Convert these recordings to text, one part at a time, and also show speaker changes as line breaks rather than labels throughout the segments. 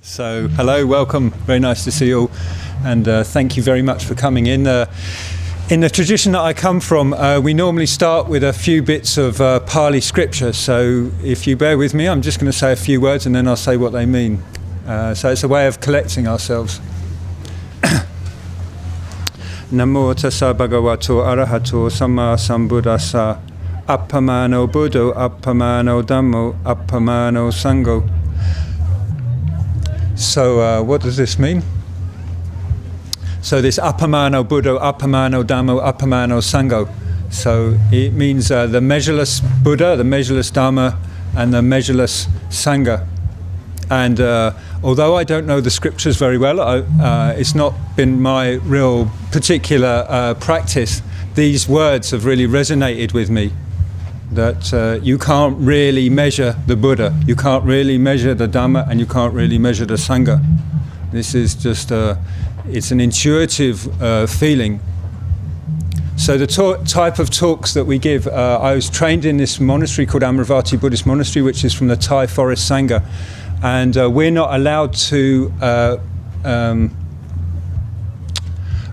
So, hello, welcome. Very nice to see you all, and thank you very much for coming in. In the tradition that I come from, we normally start with a few bits of Pali scripture. So, if you bear with me, I'm just going to say a few words, and then I'll say what they mean. So, it's a way of collecting ourselves. Namo tassa bhagavato arahato samma sambuddhassa appamano buddho appamano dhammo appamano sangho. So what does this mean? So this appamano buddho, appamano dhammo, appamano sangho. So it means the measureless Buddha, the measureless Dharma, and the measureless sangha. And although I don't know the scriptures very well, it's not been my real particular practice. These words have really resonated with me. That you can't really measure the Buddha, you can't really measure the Dhamma, and you can't really measure the Sangha. This is just, it's an intuitive feeling. So the type of talks that we give, I was trained in this monastery called Amaranatho Buddhist Monastery, which is from the Thai Forest Sangha. And we're not allowed to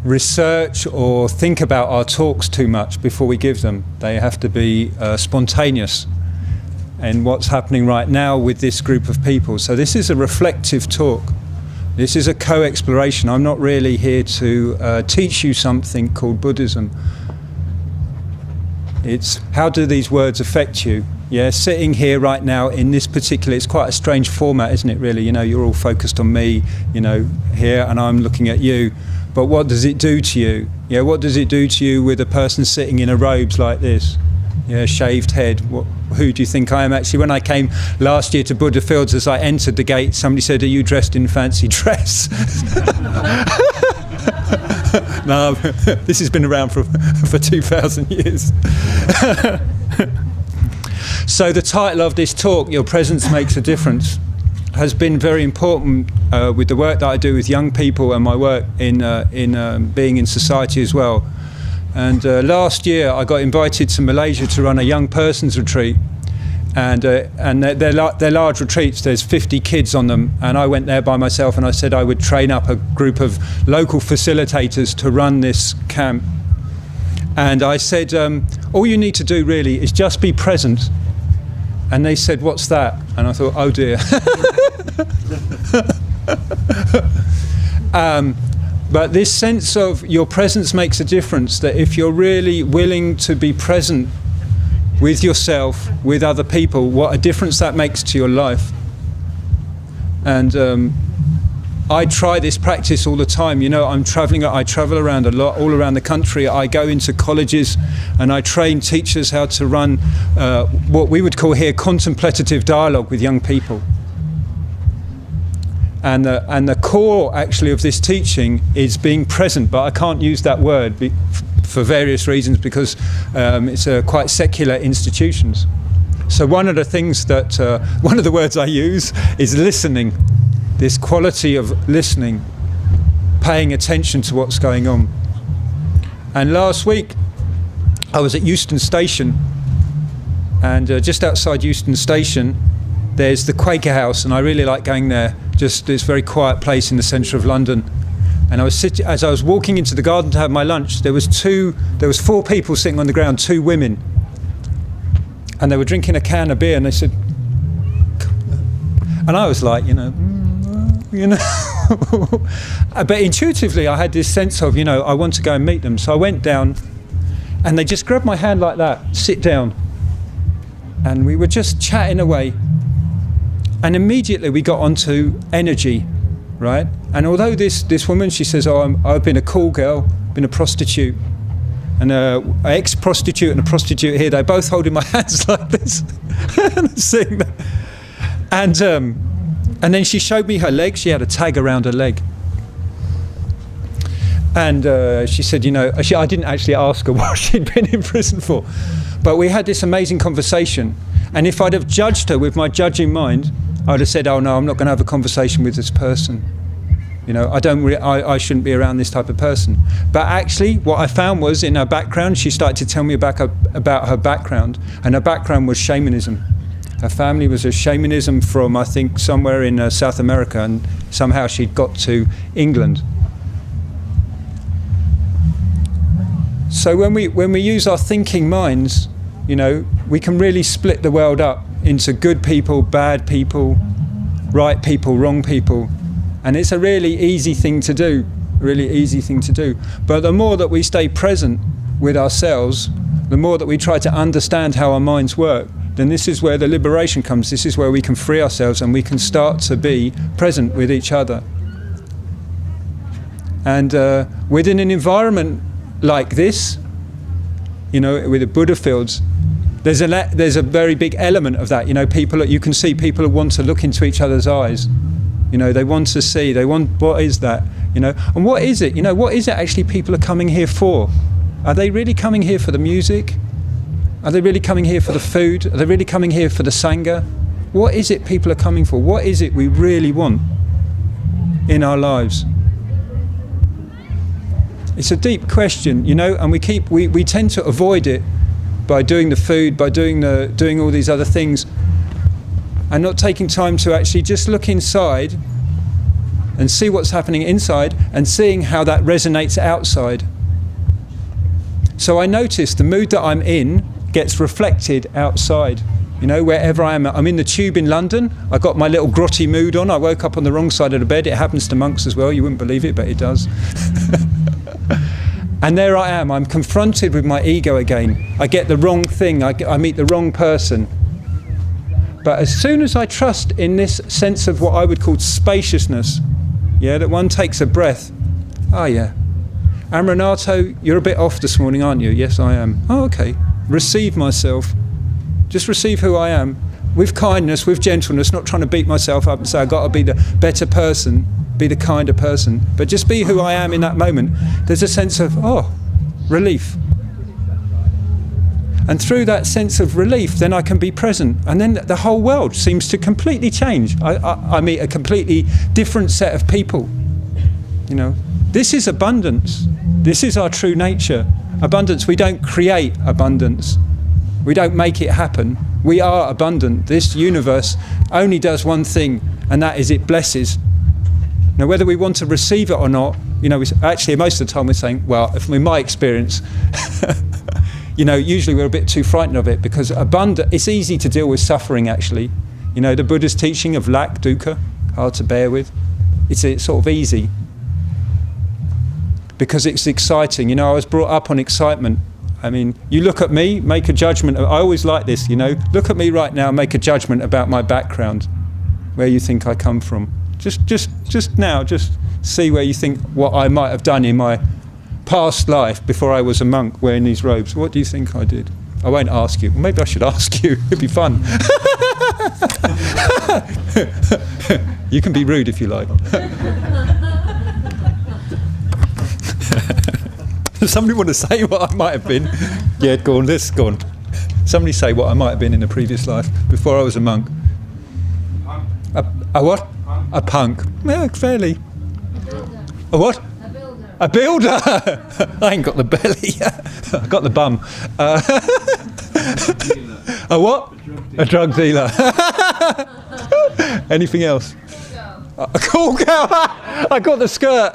research or think about our talks too much before we give them. They have to be spontaneous. And what's happening right now with this group of people. So this is a reflective talk. This is a co-exploration. I'm not really here to teach you something called Buddhism. It's how do these words affect you? Yeah, sitting here right now in this particular, it's quite a strange format, isn't it, really? You know, you're all focused on me, you know, here, and I'm looking at you. But what does it do to you? Yeah, what does it do to you with a person sitting in a robes like this? Yeah, shaved head. Who do you think I am? Actually, when I came last year to Buddhafield, as I entered the gate, somebody said, "Are you dressed in fancy dress?" No, this has been around for 2,000 years. So the title of this talk, Your Presence Makes a Difference, has been very important with the work that I do with young people and my work in being in society as well. And last year I got invited to Malaysia to run a young person's retreat, and they're large retreats. There's 50 kids on them, and I went there by myself, and I said I would train up a group of local facilitators to run this camp. And I said, all you need to do really is just be present. And they said, "What's that?" And I thought, oh dear. But this sense of your presence makes a difference, that if you're really willing to be present with yourself, with other people, what a difference that makes to your life. And I try this practice all the time. You know, I travel around a lot, all around the country. I go into colleges and I train teachers how to run what we would call here contemplative dialogue with young people. And the core actually of this teaching is being present, but I can't use that word for various reasons, because it's quite secular institutions. So one of the things that, one of the words I use is listening. This quality of listening, paying attention to what's going on. And last week, I was at Euston Station, and just outside Euston Station, there's the Quaker House, and I really like going there. Just this very quiet place in the centre of London. And I was as I was walking into the garden to have my lunch, there was 4 people sitting on the ground, 2 women, and they were drinking a can of beer, and they said, and I was like, you know. But intuitively I had this sense of, I want to go and meet them. So I went down, and they just grabbed my hand like that, sit down, and we were just chatting away, and immediately we got onto energy, right? And although this woman, she says, I've been a cool girl, been a prostitute, and an ex-prostitute and a prostitute here, they're both holding my hands like this and sitting there. And then she showed me her leg. She had a tag around her leg. And she said, I didn't actually ask her what she'd been in prison for. But we had this amazing conversation. And if I'd have judged her with my judging mind, I'd have said, oh no, I'm not going to have a conversation with this person. I shouldn't be around this type of person. But actually, what I found was in her background, she started to tell me about her background. And her background was shamanism. Her family was a shamanism from, I think, somewhere in South America, and somehow she'd got to England. So when we use our thinking minds, you know, we can really split the world up into good people, bad people, right people, wrong people. And it's a really easy thing to do, But the more that we stay present with ourselves, the more that we try to understand how our minds work, then this is where the liberation comes. This is where we can free ourselves and we can start to be present with each other. And within an environment like this, you know, with the Buddhafields, there's a very big element of that. You know, you can see people who want to look into each other's eyes. You know, they want to see, what is that? You know, and what is it? You know, what is it actually people are coming here for? Are they really coming here for the music? Are they really coming here for the food? Are they really coming here for the sangha? What is it people are coming for? What is it we really want in our lives? It's a deep question, you know, and we tend to avoid it by doing the food, by doing all these other things, and not taking time to actually just look inside and see what's happening inside and seeing how that resonates outside. So I notice the mood that I'm in gets reflected outside. You know, wherever I am. I'm in the tube in London. I got my little grotty mood on. I woke up on the wrong side of the bed. It happens to monks as well. You wouldn't believe it, but it does. And there I am. I'm confronted with my ego again. I get the wrong thing. I meet the wrong person. But as soon as I trust in this sense of what I would call spaciousness, yeah, that one takes a breath. Oh yeah. Amaranatho, you're a bit off this morning, aren't you? Yes, I am. Oh, okay. Receive myself. Just receive who I am, with kindness, with gentleness, not trying to beat myself up and say I've got to be the better person, be the kinder person, but just be who I am in that moment. There's a sense of, relief. And through that sense of relief, then I can be present. And then the whole world seems to completely change. I meet a completely different set of people. You know, this is abundance. This is our true nature. Abundance, we don't create abundance. We don't make it happen. We are abundant. This universe only does one thing, and that is it blesses. Now, whether we want to receive it or not, you know, actually most of the time we're saying, well, in my experience, you know, usually we're a bit too frightened of it because it's easy to deal with suffering, actually. You know, the Buddha's teaching of lack, dukkha, hard to bear with. It's sort of easy because it's exciting. You know, I was brought up on excitement. I mean, you look at me, make a judgment. I always like this, you know. Look at me right now, make a judgment about my background, where you think I come from. Just now, just see where you think what I might have done in my past life before I was a monk wearing these robes. What do you think I did? I won't ask you. Well, maybe I should ask you. It'd be fun. You can be rude if you like. Does somebody want to say what I might have been? Yeah, go on, let's go on. Somebody say what I might have been in a previous life before I was a monk. A what? A punk. Yeah, fairly. A what? A builder. I ain't got the belly. I got the bum. A what? A drug dealer. Anything else? A cool girl. I got the skirt.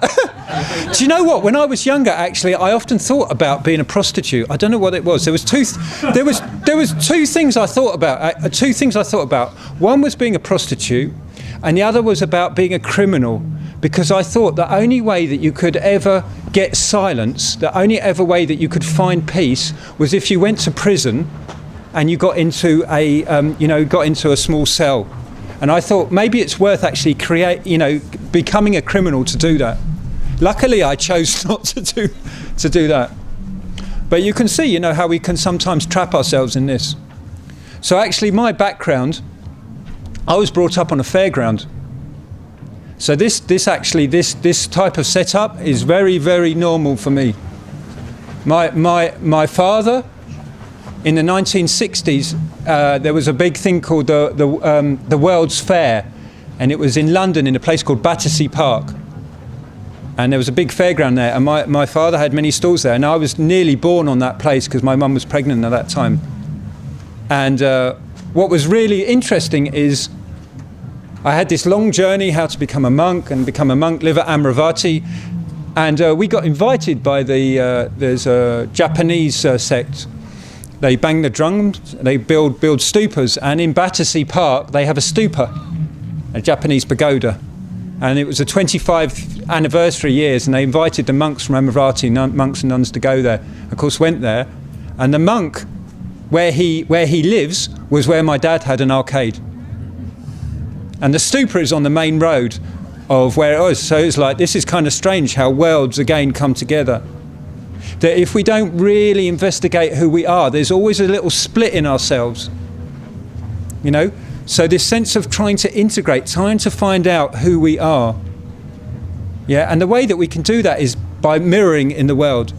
Do you know what? When I was younger, actually, I often thought about being a prostitute. I don't know what it was. There was two things I thought about. Two things I thought about. One was being a prostitute, and the other was about being a criminal. Because I thought the only way that you could ever get silence, the only ever way that you could find peace, was if you went to prison and you got into a small cell. And I thought maybe it's worth actually becoming a criminal to do that. Luckily, I chose not to do that. But you can see, you know, how we can sometimes trap ourselves in this. So actually, my background, I was brought up on a fairground. So this type of setup is very, very normal for me. My father, in the 1960s, there was a big thing called the World's Fair, and it was in London in a place called Battersea Park. And there was a big fairground there, and my father had many stalls there, and I was nearly born on that place because my mum was pregnant at that time. And what was really interesting is I had this long journey how to become a monk and become a monk, live at Amaranatho, and we got invited by there's a Japanese sect. They bang the drums, they build stupas, and in Battersea Park they have a stupa, a Japanese pagoda, and it was the 25th anniversary years, and they invited the monks from Amaranatho, monks and nuns, to go there. Of course, went there, and the monk where he lives was where my dad had an arcade. And the stupa is on the main road of where it was. So it's like, this is kind of strange how worlds again come together. That if we don't really investigate who we are, there's always a little split in ourselves. You know? So this sense of trying to integrate, trying to find out who we are. Yeah, and the way that we can do that is by mirroring in the world.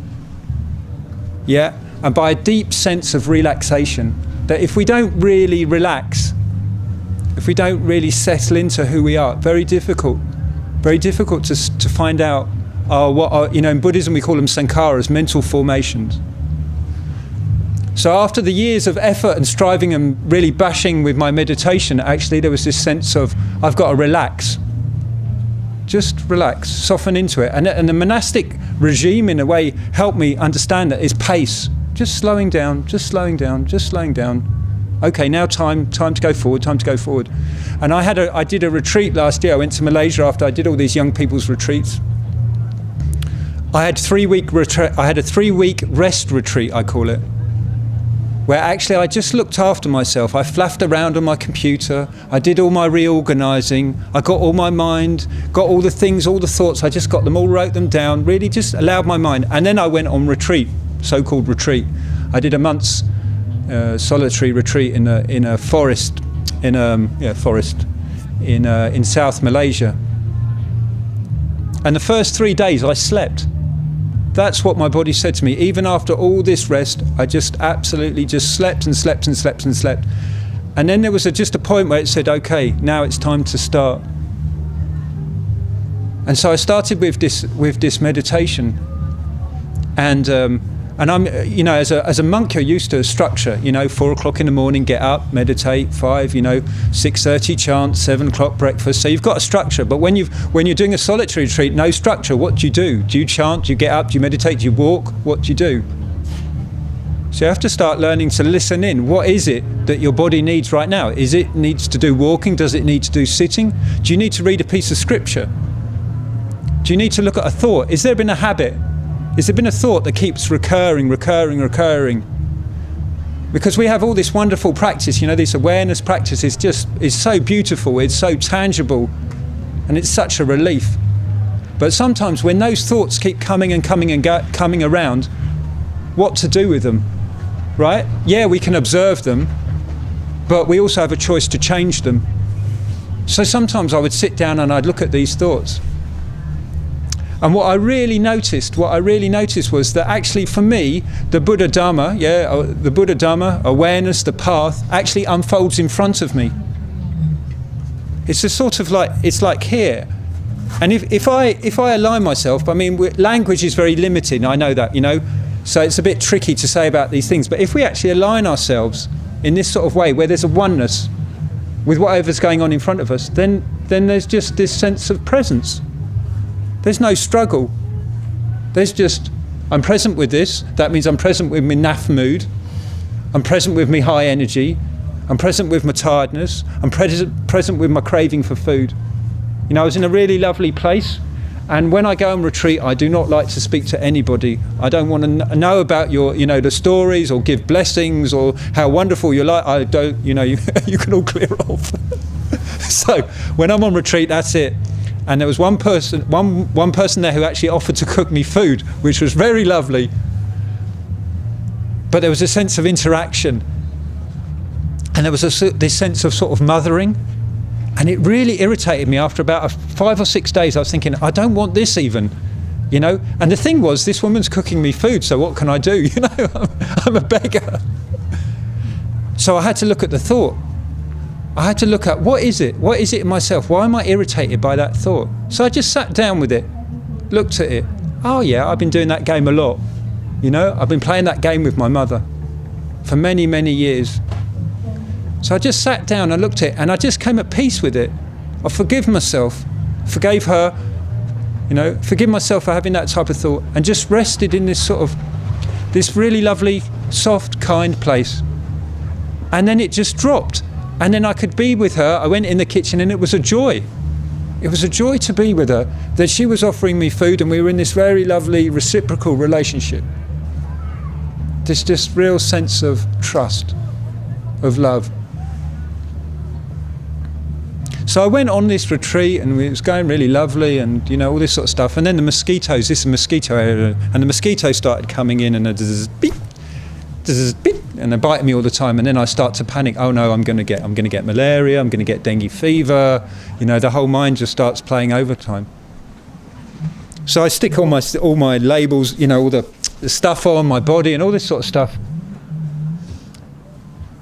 Yeah, and by a deep sense of relaxation. That if we don't really relax, if we don't really settle into who we are, very difficult to find out what are, you know, in Buddhism we call them sankharas, mental formations. So after the years of effort and striving and really bashing with my meditation, actually there was this sense of, I've got to relax. Just relax, soften into it. And the monastic regime, in a way, helped me understand that is pace. Just slowing down, just slowing down, just slowing down. Okay, now time to go forward, time to go forward. And I did a retreat last year. I went to Malaysia after I did all these young people's retreats. I had a 3-week rest retreat, I call it, where actually I just looked after myself. I fluffed around on my computer. I did all my reorganizing. I got all my mind, got all the things, all the thoughts. I just got them all, wrote them down, really just allowed my mind. And then I went on retreat, so-called retreat. I did a month's solitary retreat in a forest, in South Malaysia. And the first 3 days I slept. That's what my body said to me. Even after all this rest, I just absolutely just slept and slept and slept and slept. And then there was just a point where it said, okay, now it's time to start. And so I started with this meditation. And I'm, you know, as a monk, you're used to a structure. You know, 4 o'clock in the morning, get up, meditate. 5, 6:30 chant, 7 o'clock breakfast. So you've got a structure. But when you're doing a solitary retreat, no structure. What do you do? Do you chant? Do you get up? Do you meditate? Do you walk? What do you do? So you have to start learning to listen in. What is it that your body needs right now? Is it needs to do walking? Does it need to do sitting? Do you need to read a piece of scripture? Do you need to look at a thought? Is there been a habit? Has there been a thought that keeps recurring? Because we have all this wonderful practice, you know, this awareness practice is so beautiful, it's so tangible, and it's such a relief. But sometimes when those thoughts keep coming around, what to do with them, right? Yeah, we can observe them, but we also have a choice to change them. So sometimes I would sit down and I'd look at these thoughts. And what I really noticed was that actually for me, the Buddha Dharma, awareness, the path, actually unfolds in front of me. It's a sort of like, it's like here. And if I align myself, I mean, language is very limited, I know that, you know, so it's a bit tricky to say about these things. But if we actually align ourselves in this sort of way, where there's a oneness with whatever's going on in front of us, then there's just this sense of presence. There's no struggle. There's just, I'm present with this. That means I'm present with my naff mood. I'm present with my high energy. I'm present with my tiredness. I'm present with my craving for food. You know, I was in a really lovely place. And when I go on retreat, I do not like to speak to anybody. I don't want to know about your, you know, the stories or give blessings or how wonderful your life. I don't, you know, you can all clear off. So when I'm on retreat, that's it. And there was one person there who actually offered to cook me food, which was very lovely. But there was a sense of interaction. And there was this sense of sort of mothering. And it really irritated me after about 5 or 6 days. I was thinking, I don't want this even, you know. And the thing was, this woman's cooking me food, so what can I do? You know, I'm a beggar. So I had to look at the thought. I had to look at, what is it? What is it in myself? Why am I irritated by that thought? So I just sat down with it, looked at it. Oh yeah, I've been doing that game a lot. You know, I've been playing that game with my mother for many, many years. So I just sat down, I looked at it, and I just came at peace with it. I forgave myself, forgave her, forgive myself for having that type of thought, and just rested in this sort of, this really lovely, soft, kind place. And then it just dropped. And then I could be with her. I went in the kitchen and it was a joy. It was a joy to be with her, that she was offering me food and we were in this very lovely reciprocal relationship. This real sense of trust, of love. So I went on this retreat and it was going really lovely and, all this sort of stuff. And then the mosquitoes, this is a mosquito area, and the mosquitoes started coming in and beep, beep, and they're biting me all the time. And then I start to panic. Oh no, I'm going to get malaria. I'm going to get dengue fever. The whole mind just starts playing overtime. So I stick all my labels, all the stuff on my body and all this sort of stuff.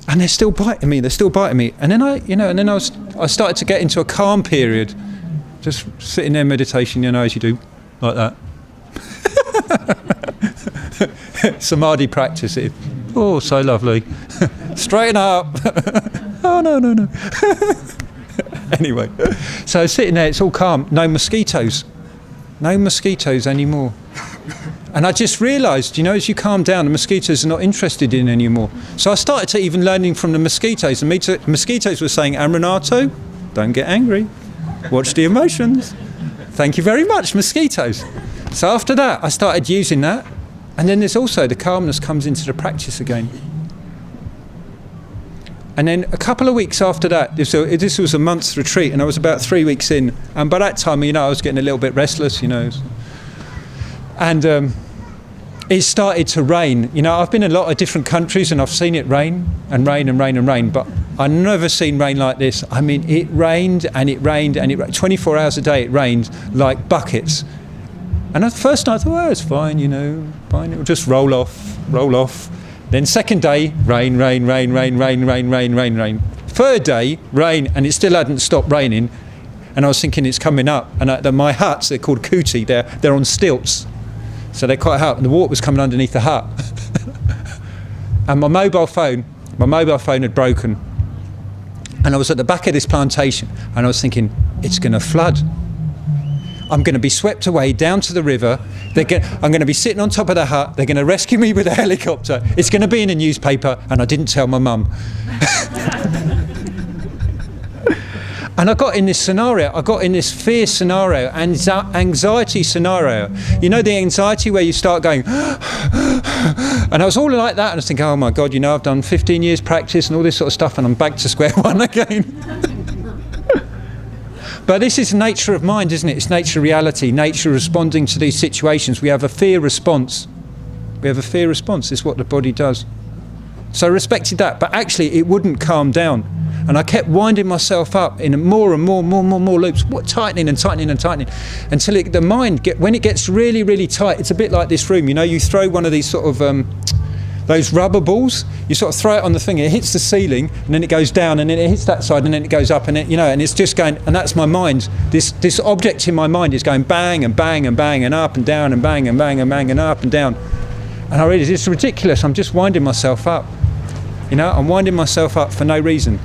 And they're still biting me. And then I started to get into a calm period, just sitting there meditation, as you do, like that. Samadhi practice. Oh, so lovely. Straighten up. Oh, no. Anyway, so sitting there, it's all calm. No mosquitoes anymore. And I just realised, as you calm down, the mosquitoes are not interested in anymore. So I started to even learning from the mosquitoes. The mosquitoes were saying, Amaranatho, don't get angry. Watch the emotions. Thank you very much, mosquitoes. So after that, I started using that. And then there's also the calmness comes into the practice again. And then a couple of weeks after that, this was a month's retreat, and I was about 3 weeks in. And by that time, I was getting a little bit restless, And it started to rain. I've been in a lot of different countries and I've seen it rain and rain and rain and rain, but I've never seen rain like this. I mean, it rained and it rained and it rained. 24 hours a day it rained like buckets. And at first I thought, it's fine, fine, it'll just roll off. Then second day, rain. Third day, rain, and it still hadn't stopped raining. And I was thinking it's coming up. And my huts, they're called kuti, they're on stilts. So they're quite hot, and the water was coming underneath the hut. And my mobile phone had broken. And I was at the back of this plantation, and I was thinking, it's going to flood. I'm going to be swept away down to the river. I'm going to be sitting on top of the hut. They're going to rescue me with a helicopter. It's going to be in a newspaper, and I didn't tell my mum. And I got in this scenario, I got in this fear scenario, anxiety scenario. The anxiety where you start going, and I was all like that, and I was thinking, oh my God, I've done 15 years practice and all this sort of stuff, and I'm back to square one again. But this is the nature of mind, isn't it? It's nature reality, nature responding to these situations. We have a fear response. It's what the body does. So I respected that, but actually it wouldn't calm down. And I kept winding myself up in more and more loops, tightening until the mind, when it gets really, really tight, it's a bit like this room. You throw one of these sort of, those rubber balls, you sort of throw it on the thing, it hits the ceiling, and then it goes down, and then it hits that side, and then it goes up, and and it's just going, and that's my mind. This object in my mind is going bang and bang and bang and up and down and bang and bang and bang and up and down. And I realised it's ridiculous, I'm just winding myself up. I'm winding myself up for no reason.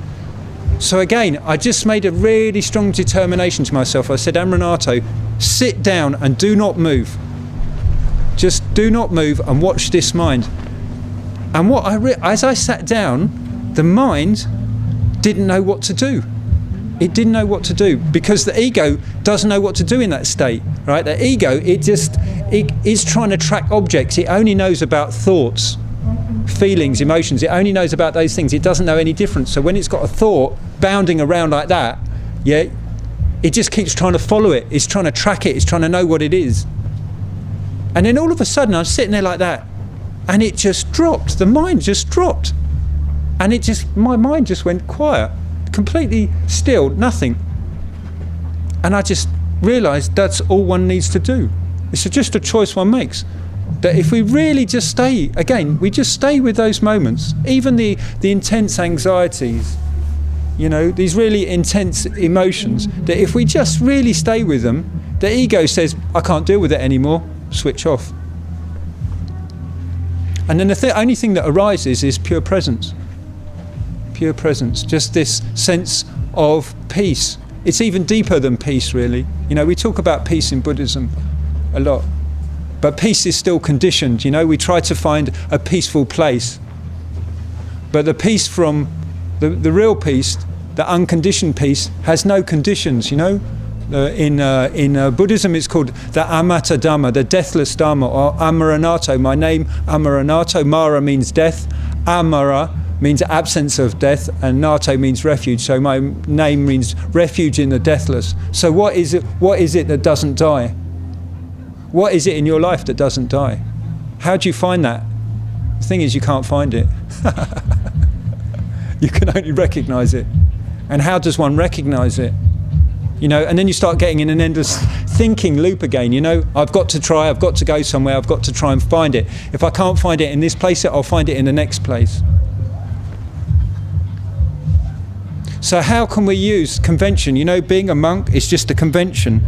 So again, I just made a really strong determination to myself. I said, Amaranatho, sit down and do not move. Just do not move and watch this mind. And as I sat down, the mind didn't know what to do. It didn't know what to do because the ego doesn't know what to do in that state, right? The ego, it is trying to track objects. It only knows about thoughts, feelings, emotions. It only knows about those things. It doesn't know any difference. So when it's got a thought bounding around like that, it just keeps trying to follow it. It's trying to track it. It's trying to know what it is. And then all of a sudden I was sitting there like that, and it just dropped. The mind just dropped. And my mind just went quiet, completely still, nothing. And I just realised that's all one needs to do. It's just a choice one makes. That if we really just stay, again, we just stay with those moments, even the intense anxieties, these really intense emotions, that if we just really stay with them, the ego says, I can't deal with it anymore, switch off. And then the only thing that arises is pure presence. pure presence, just this sense of peace. It's even deeper than peace, really. You know, we talk about peace in Buddhism a lot, but peace is still conditioned. You know, we try to find a peaceful place, but the peace from the real peace, the unconditioned peace, has no conditions. You know, in Buddhism it's called the Amata Dhamma, the deathless Dharma, or Amaranatho. My name Amaranatho. Mara means death, Amara means absence of death, and Nato means refuge. So my name means refuge in the deathless. So what is it that doesn't die? What is it in your life that doesn't die? How do you find that? The thing is, you can't find it. You can only recognize it. And how does one recognize it? You know, and then you start getting in an endless thinking loop again. You know, I've got to try, I've got to go somewhere, I've got to try and find it. If I can't find it in this place, I'll find it in the next place. So how can we use convention? You know, being a monk is just a convention.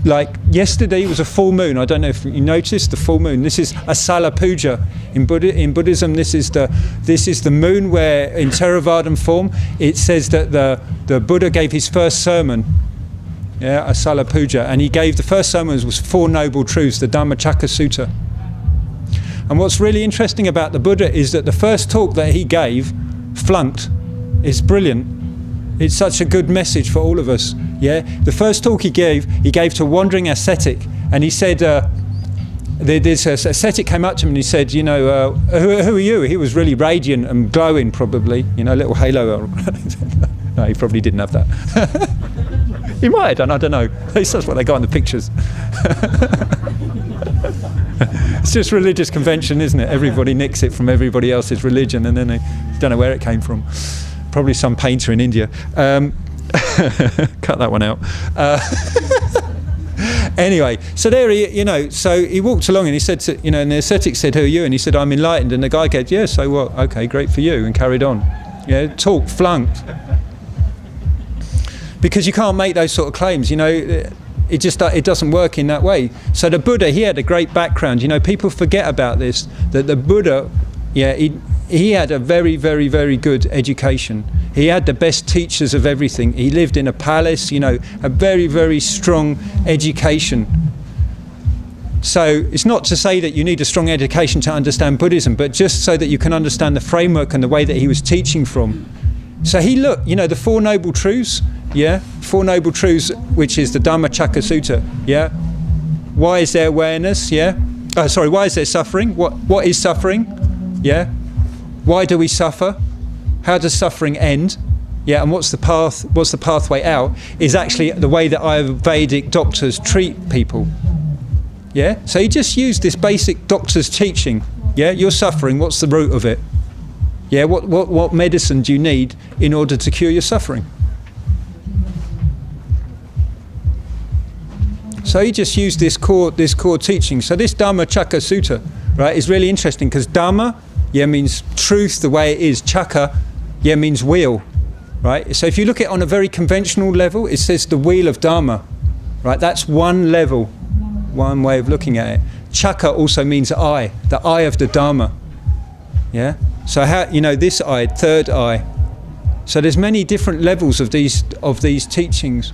Like yesterday was a full moon. I don't know if you noticed the full moon. This is a Sala Puja. In Buddhism, this is the moon where, in Theravada form, it says that the Buddha gave his first sermon. Yeah, a Sala Puja, and he gave the first sermon was 4 noble truths, the Dhammacakka Sutta. And what's really interesting about the Buddha is that the first talk that he gave flunked. It's brilliant. It's such a good message for all of us. Yeah, the first talk he gave to a wandering ascetic, and he said, this ascetic came up to him and he said, you know, who are you? He was really radiant and glowing, probably, you know, little halo. No, he probably didn't have that. He might have done, I don't know. That's what they got in the pictures. It's just religious convention, isn't it? Everybody nicks it from everybody else's religion, and then they don't know where it came from. Probably some painter in India. Cut that one out. Anyway, so there he, you know, so he walked along and he said to, you know, and the ascetic said, who are you? And he said, I'm enlightened. And the guy goes, yeah, so what? Okay, great for you, and carried on. Yeah, talk flunked. Because you can't make those sort of claims, you know, it doesn't work in that way. So the Buddha, he had a great background. You know, people forget about this, that the Buddha, yeah, he had a very, very, very good education. He had the best teachers of everything. He lived in a palace, you know, a very, very strong education. So it's not to say that you need a strong education to understand Buddhism, but just so that you can understand the framework and the way that he was teaching from. So he looked, you know, the 4 noble truths, yeah, 4 noble truths, which is the Dhammacakka Sutta, yeah. Why is there awareness, yeah? Why is there suffering? What is suffering, yeah? Why do we suffer? How does suffering end? Yeah, and what's the pathway out? Is actually the way that Ayurvedic doctors treat people. Yeah, so he just used this basic doctor's teaching. Yeah, you're suffering. What's the root of it? Yeah, what medicine do you need in order to cure your suffering? So he just used this core teaching. So this Dhammacakka Sutta, right, is really interesting because Dhamma, yeah, means truth the way it is. Chakra, yeah, means wheel, right? So if you look at it on a very conventional level, it says the wheel of Dharma, right? That's one level, one way of looking at it. Chakra also means eye, the eye of the Dharma, yeah? So how, you know, this eye, third eye. So there's many different levels of these teachings.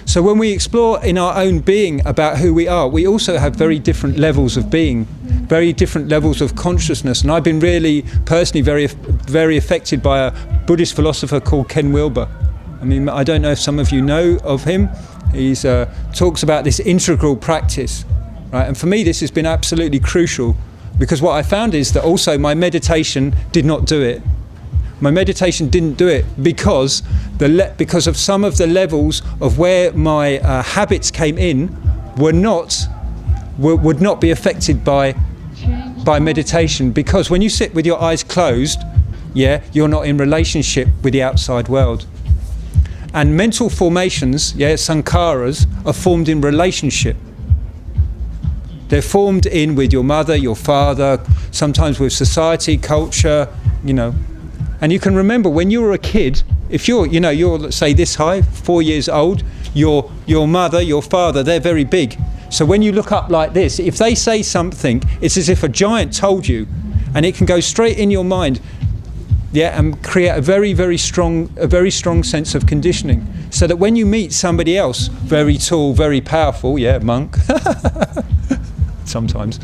So when we explore in our own being about who we are, we also have very different levels of being, very different levels of consciousness. And I've been really, personally, very, very affected by a Buddhist philosopher called Ken Wilber. I mean, I don't know if some of you know of him. He talks about this integral practice, right? And for me, this has been absolutely crucial, because what I found is that also my meditation did not do it. My meditation didn't do it because of some of the levels of where my habits came in would not be affected by meditation, because when you sit with your eyes closed, yeah, you're not in relationship with the outside world. And mental formations, yeah, sankharas, are formed in relationship. They're formed in with your mother, your father, sometimes with society, culture, you know. And you can remember when you were a kid, if you're let's say this high, 4 years old, your mother, your father, they're very big. So when you look up like this, if they say something, it's as if a giant told you, and it can go straight in your mind. Yeah, and create a very strong sense of conditioning, so that when you meet somebody else, very tall, very powerful, yeah, monk, sometimes,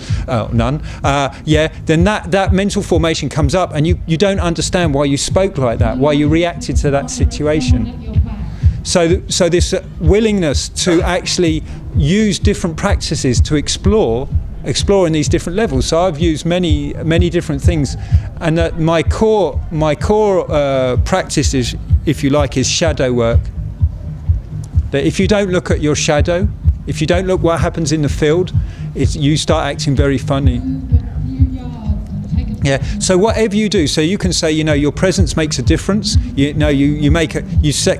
none, then that mental formation comes up, and you don't understand why you spoke like that, why you reacted to that situation. So this willingness to actually use different practices to explore in these different levels. So I've used many different things, and that my core practice is, if you like, is shadow work. That if you don't look at your shadow, if you don't look what happens in the field, you start acting very funny. Yeah. So whatever you do, so you can say, your presence makes a difference. You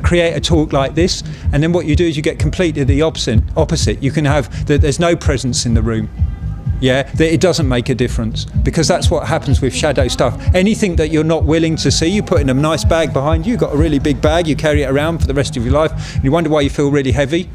create a talk like this, and then what you do is you get completely the opposite. You can have that there's no presence in the room. Yeah, that it doesn't make a difference, because that's what happens with shadow stuff. Anything that you're not willing to see, you put in a nice bag behind you. You've got a really big bag, you carry it around for the rest of your life, and you wonder why you feel really heavy,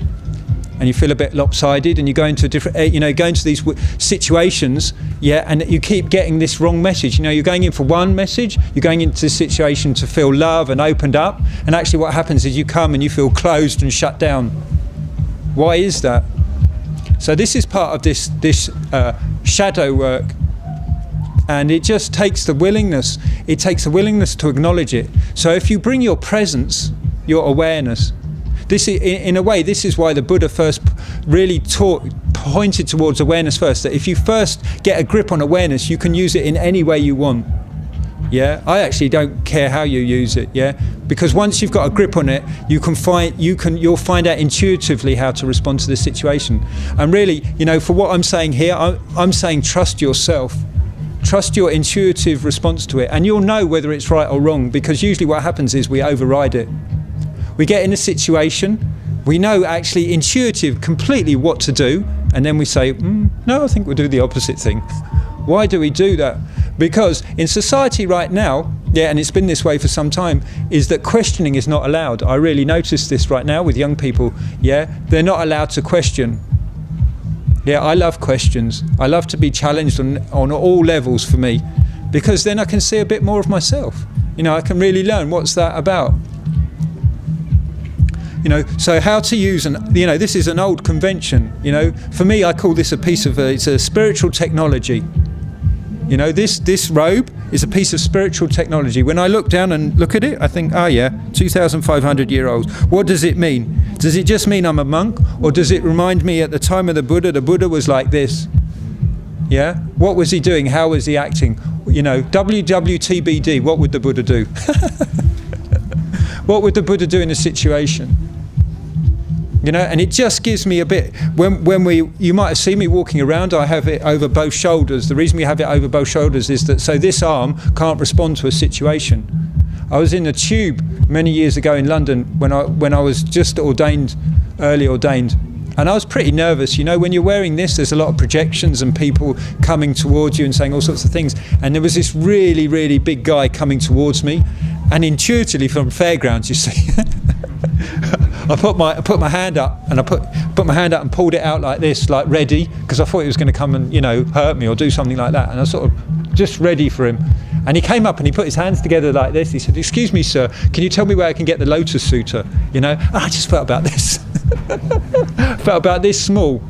and you feel a bit lopsided, and you go into go into these situations, and you keep getting this wrong message. You're going in for one message, you're going into this situation to feel love and opened up, and actually what happens is you come and you feel closed and shut down. Why is that? So this is part of this shadow work, and it just takes the willingness. It takes the willingness to acknowledge it. So if you bring your presence, your awareness, this is, in a way, this is why the Buddha first really pointed towards awareness first. That if you first get a grip on awareness, you can use it in any way you want. Yeah, I actually don't care how you use it. Yeah, because once you've got a grip on it, you'll find out intuitively how to respond to the situation. And really, for what I'm saying here, I'm saying trust yourself, trust your intuitive response to it, and you'll know whether it's right or wrong. Because usually, what happens is we override it. We get in a situation, we know actually intuitive completely what to do, and then we say, no, I think we'll do the opposite thing. Why do we do that? Because in society right now, and it's been this way for some time, is that questioning is not allowed. I really notice this right now with young people. They're not allowed to question. I love questions. I love to be challenged on all levels for me, because then I can see a bit more of myself. I can really learn what's that about. So how to use, this is an old convention. For me, I call this it's a spiritual technology. This robe is a piece of spiritual technology. When I look down and look at it, I think, 2,500 year olds. What does it mean? Does it just mean I'm a monk? Or does it remind me at the time of the Buddha was like this? Yeah? What was he doing? How was he acting? WWTBD, what would the Buddha do? What would the Buddha do in a situation? And it just gives me a bit, you might have seen me walking around, I have it over both shoulders. The reason we have it over both shoulders is that so this arm can't respond to a situation. I was in a tube many years ago in London when I was just early ordained, and I was pretty nervous. When you're wearing this, there's a lot of projections and people coming towards you and saying all sorts of things. And there was this really, really big guy coming towards me, and intuitively from fairgrounds, you see, I put my hand up, and I put my hand up and pulled it out like this, like ready, because I thought he was going to come and hurt me or do something like that. And I was sort of just ready for him. And he came up and he put his hands together like this. He said, "Excuse me, sir, can you tell me where I can get the Lotus Sutta?" And I just felt about this, felt about this small.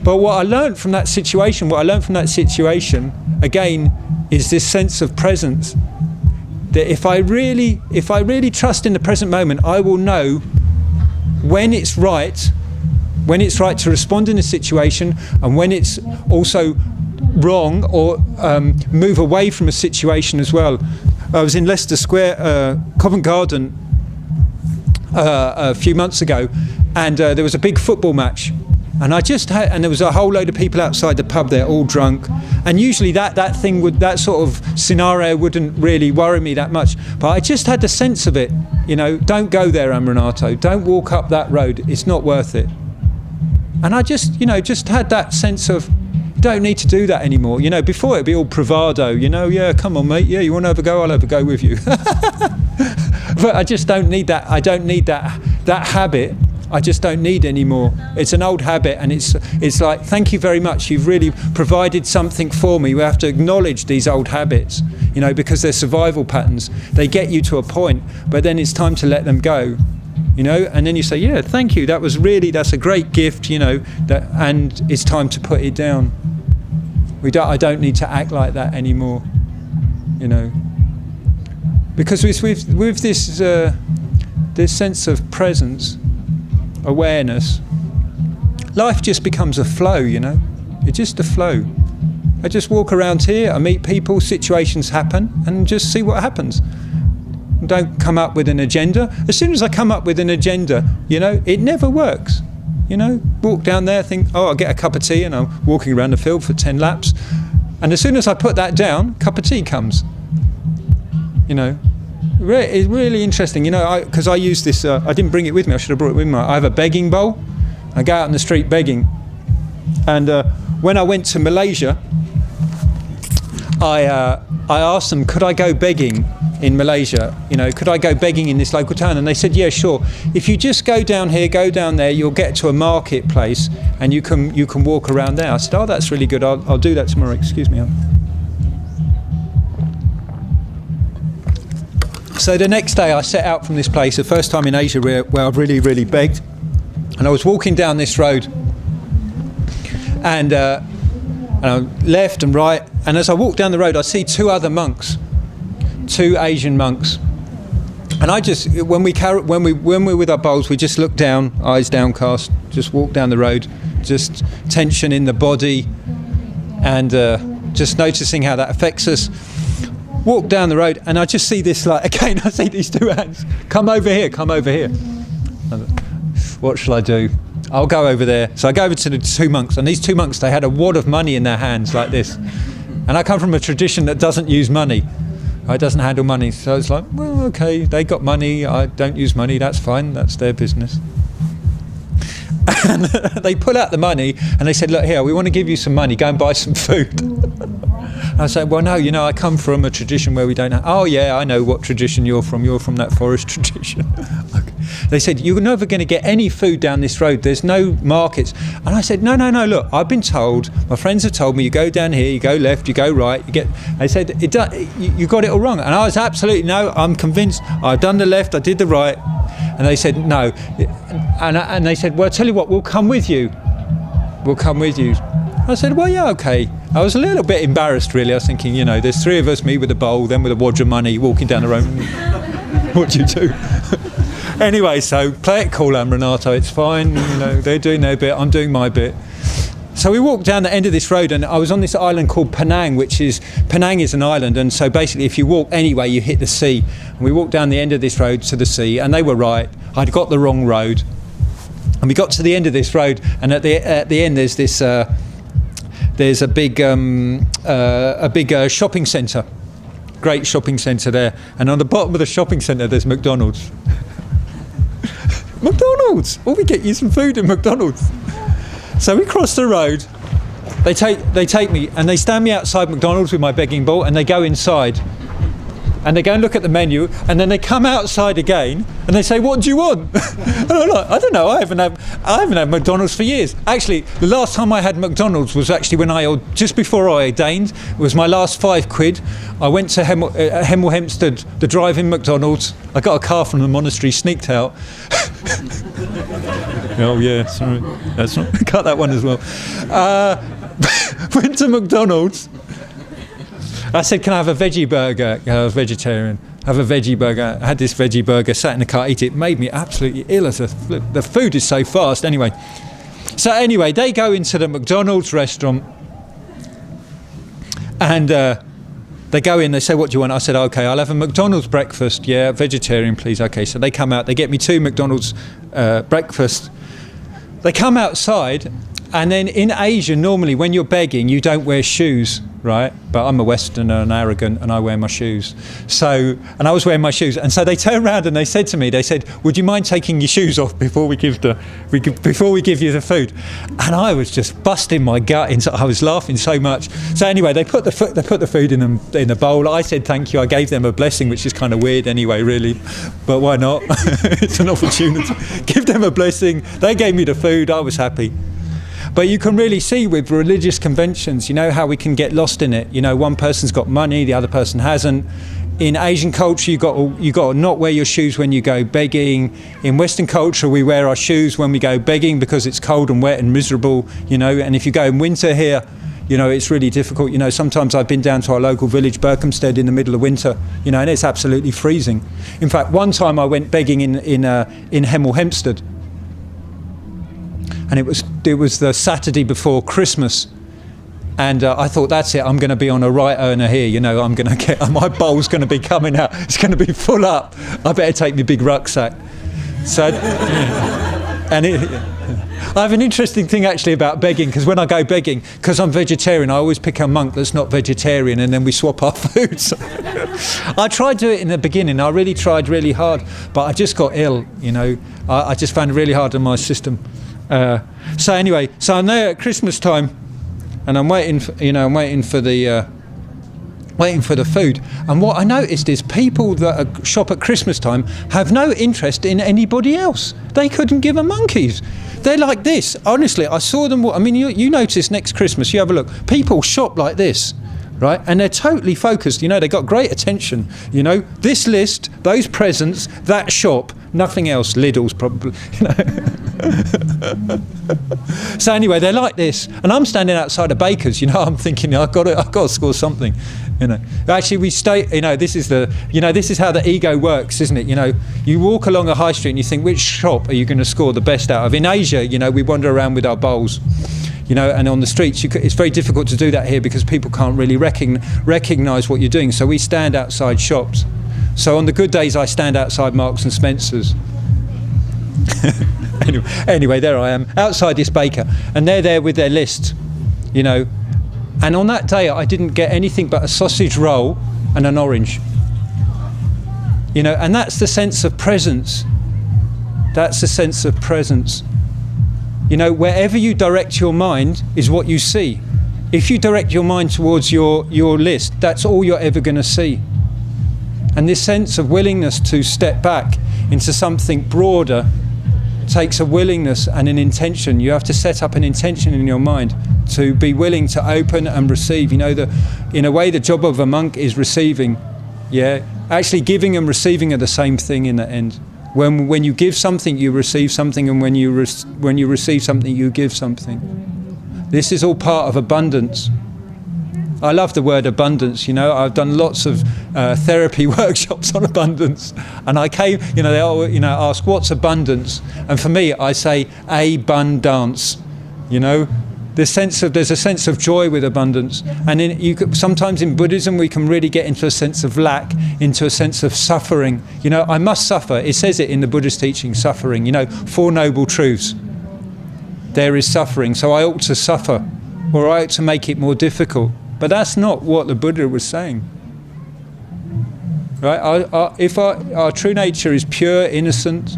But what I learned from that situation, again, is this sense of presence. That if I really trust in the present moment, I will know when it's right to respond in a situation, and when it's also wrong or move away from a situation as well. I was in Leicester Square, Covent Garden, a few months ago, and there was a big football match. And there was a whole load of people outside the pub there, all drunk. And usually that sort of scenario wouldn't really worry me that much. But I just had the sense of it, don't go there, Amaranatho. Don't walk up that road. It's not worth it. And I just had that sense of, don't need to do that anymore. Before it'd be all bravado, yeah, come on, mate. Yeah, you want to have a go? I'll have a go with you. But I just don't need that. I don't need that habit. I just don't need anymore. It's an old habit, and it's like, thank you very much. You've really provided something for me. We have to acknowledge these old habits. you know, because they're survival patterns. They get you to a point, but then it's time to let them go, you know, and then you say, yeah, thank you, that's a great gift, you know, and it's time to put it down. I don't need to act like that anymore, you know, because with this sense of presence, awareness, life just becomes a flow, you know. It's just a flow. I just walk around here, I meet people, situations happen, and just see what happens. Don't come up with an agenda. As soon as I come up with an agenda, you know, it never works. You know, walk down there, think, oh, I'll get a cup of tea, and I'm walking around the field for 10 laps. And as soon as I put that down, a cup of tea comes. You know, it's really interesting, you know, because I use this, I didn't bring it with me, I should have brought it with me. I have a begging bowl. I go out in the street begging. And when I went to Malaysia, I asked them, could I go begging in Malaysia? You know, could I go begging in this local town? And they said, yeah, sure. If you just go down here, go down there, you'll get to a marketplace and you can walk around there. I said, oh, that's really good. I'll do that tomorrow. Excuse me. So the next day I set out from this place, the first time in Asia where I've really, really begged. And I was walking down this road, and I left and right. And as I walked down the road, I see two other monks, two Asian monks. And I just, when we're with our bowls, we just look down, eyes downcast, just walk down the road, just tension in the body, and just noticing how that affects us. Walk down the road, and I just see this, like, again, I see these two hands. Come over here, come over here. What shall I do? I'll go over there. So I go over to the two monks, and these two monks, they had a wad of money in their hands like this. And I come from a tradition that doesn't use money. It doesn't handle money. So it's like, well, okay, they got money, I don't use money, that's fine, that's their business. And they pull out the money, and they said, look, here, we want to give you some money, go and buy some food. I said, well, no, you know, I come from a tradition where we don't have... Oh, yeah, I know what tradition you're from that forest tradition. Okay. They said, you're never going to get any food down this road, there's no markets. And I said, no, look, I've been told, my friends have told me, you go down here, you go left, you go right, you get... They said, you got it all wrong. And I was absolutely, no, I'm convinced, I've done the left, I did the right. And they said, no. And they said, well, I'll tell you what, we'll come with you. We'll come with you. I said, well, yeah, okay. I was a little bit embarrassed, really. I was thinking, you know, there's three of us, me with a bowl, then with a wad of money, walking down the road. What do you do? Anyway, so play it cool, Amaranatho, it's fine. You know, they're doing their bit, I'm doing my bit. So we walked down the end of this road, and I was on this island called Penang, Penang is an island, and so basically if you walk anyway, you hit the sea. And we walked down the end of this road to the sea, and they were right. I'd got the wrong road. And we got to the end of this road, and at the end there's this... there's a big shopping centre, great shopping centre there, and on the bottom of the shopping centre there's McDonald's. McDonald's! Oh, we get you some food in McDonald's. So we cross the road. They take me and they stand me outside McDonald's with my begging bowl, and they go inside. And they go and look at the menu, and then they come outside again, and they say, "What do you want?" And I'm like, "I don't know. I haven't had McDonald's for years." Actually, the last time I had McDonald's was actually just before I ordained. It was my last £5. I went to Hemel Hempstead, the drive-in McDonald's. I got a car from the monastery, sneaked out. Oh yeah, sorry, that's not. Cut that one as well. Went to McDonald's. I said, can I have a veggie burger? I was vegetarian. Have a veggie burger. I had this veggie burger, sat in the car, ate it. Made me absolutely ill as the food is so fast. Anyway, they go into the McDonald's restaurant, and they go in, they say, what do you want? I said, okay, I'll have a McDonald's breakfast. Yeah, vegetarian, please. Okay, so they come out, they get me 2 McDonald's breakfast. They come outside, and then in Asia, normally when you're begging, you don't wear shoes, right? But I'm a Westerner and arrogant, and I wear my shoes. And I was wearing my shoes. And so they turned around and they said to me, would you mind taking your shoes off before we give you the food? And I was just busting my gut. I was laughing so much. So anyway, they put the food in the bowl. I said thank you. I gave them a blessing, which is kind of weird anyway, really. But why not? It's an opportunity. Give them a blessing. They gave me the food. I was happy. But you can really see with religious conventions, you know, how we can get lost in it. You know, one person's got money, the other person hasn't. In Asian culture, you got to not wear your shoes when you go begging. In Western culture, we wear our shoes when we go begging because it's cold and wet and miserable, you know. And if you go in winter here, you know, it's really difficult. You know, sometimes I've been down to our local village, Berkhamsted, in the middle of winter, you know, and it's absolutely freezing. In fact, one time I went begging in Hemel Hempstead, and it was the Saturday before Christmas. And I thought, that's it, I'm going to be on a right earner here, you know, my bowl's going to be coming out, it's going to be full up, I better take my big rucksack. So, and I have an interesting thing actually about begging, because when I go begging, because I'm vegetarian, I always pick a monk that's not vegetarian, and then we swap our food. So I tried to do it in the beginning, I really tried really hard, but I just got ill, you know, I just found it really hard on my system. So anyway, so I'm there at Christmas time, and I'm waiting for the food. And what I noticed is people that shop at Christmas time have no interest in anybody else. They couldn't give a monkeys. They're like this. Honestly, I saw them. I mean, you notice next Christmas, you have a look. People shop like this, right? And they're totally focused. You know, they got great attention. You know, this list, those presents, that shop, nothing else. Lidl's probably, you know. So anyway, they're like this, and I'm standing outside a baker's. You know, I'm thinking I've got to score something. You know, actually we stay. You know, this is how the ego works, isn't it? You know, you walk along a high street and you think, which shop are you going to score the best out of? In Asia, you know, we wander around with our bowls. You know, and on the streets, it's very difficult to do that here because people can't really recognise what you're doing. So we stand outside shops. So on the good days, I stand outside Marks and Spencer's. Anyway, there I am outside this baker, and they're there with their list, you know. And on that day, I didn't get anything but a sausage roll and an orange. You know, and that's the sense of presence. That's the sense of presence. You know, wherever you direct your mind is what you see. If you direct your mind towards your list, that's all you're ever going to see. And this sense of willingness to step back into something broader takes a willingness and an intention. You have to set up an intention in your mind to be willing to open and receive. You know, in a way, the job of a monk is receiving. Yeah, actually, giving and receiving are the same thing in the end. When you give something, you receive something, and when you receive something, you give something. This is all part of abundance. I love the word abundance. You know, I've done lots of therapy workshops on abundance, and I came. You know, they all, you know, ask what's abundance, and for me, I say abundance. You know, there's a sense of joy with abundance, and sometimes in Buddhism we can really get into a sense of lack, into a sense of suffering. You know, I must suffer. It says it in the Buddhist teaching, suffering. You know, 4 noble truths. There is suffering, so I ought to suffer, or I ought to make it more difficult. But that's not what the Buddha was saying. Right? If our true nature is pure, innocent,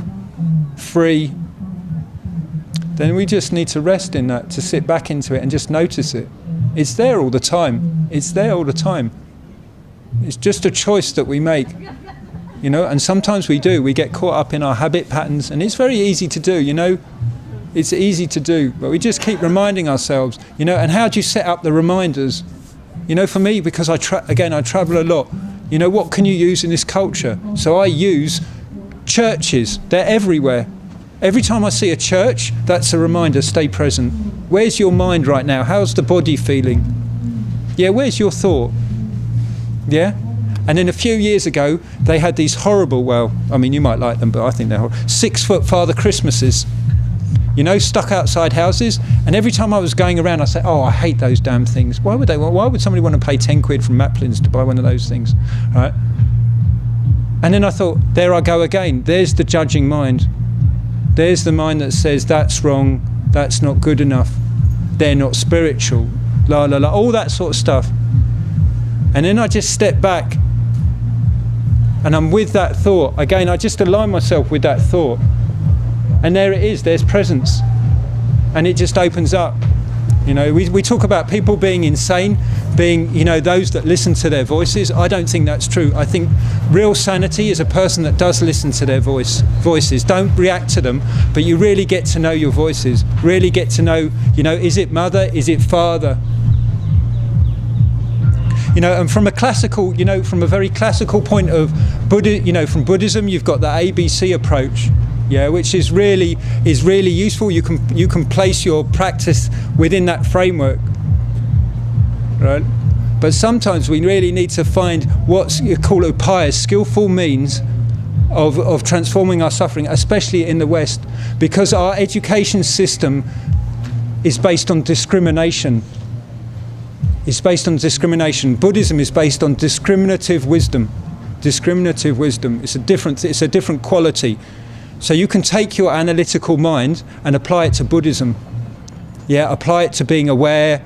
free, then we just need to rest in that, to sit back into it and just notice it. It's there all the time. It's there all the time. It's just a choice that we make. You know, and sometimes we get caught up in our habit patterns, and it's very easy to do, you know. It's easy to do, but we just keep reminding ourselves, you know. And how do you set up the reminders? You know, for me, because I travel a lot, you know, what can you use in this culture? So I use churches. They're everywhere. Every time I see a church, that's a reminder, stay present. Where's your mind right now? How's the body feeling? Yeah, where's your thought? Yeah? And then a few years ago, they had these horrible, well, I mean, you might like them, but I think they're horrible, 6-foot Father Christmases. You know, stuck outside houses, and every time I was going around, I say, "Oh, I hate those damn things. Why would somebody want to pay 10 quid from Maplin's to buy one of those things?" Right? And then I thought, there I go again. There's the judging mind. There's the mind that says that's wrong, that's not good enough, they're not spiritual, la la la, all that sort of stuff. And then I just step back, and I'm with that thought again. I just align myself with that thought. And there it is, there's presence. And it just opens up. You know, we talk about people being insane, being, you know, those that listen to their voices. I don't think that's true. I think real sanity is a person that does listen to their voices. Don't react to them, but you really get to know your voices. Really get to know, you know, is it mother? Is it father? You know, and from a classical, you know, from a very classical point of Buddha, you know, from Buddhism, you've got the ABC approach. Yeah, which is really useful. You can place your practice within that framework, right? But sometimes we really need to find what's called upaya, skillful means of transforming our suffering, especially in the West, because our education system is based on discrimination. It's based on discrimination. Buddhism is based on discriminative wisdom. Discriminative wisdom. It's a different quality. So you can take your analytical mind and apply it to Buddhism. Yeah, apply it to being aware.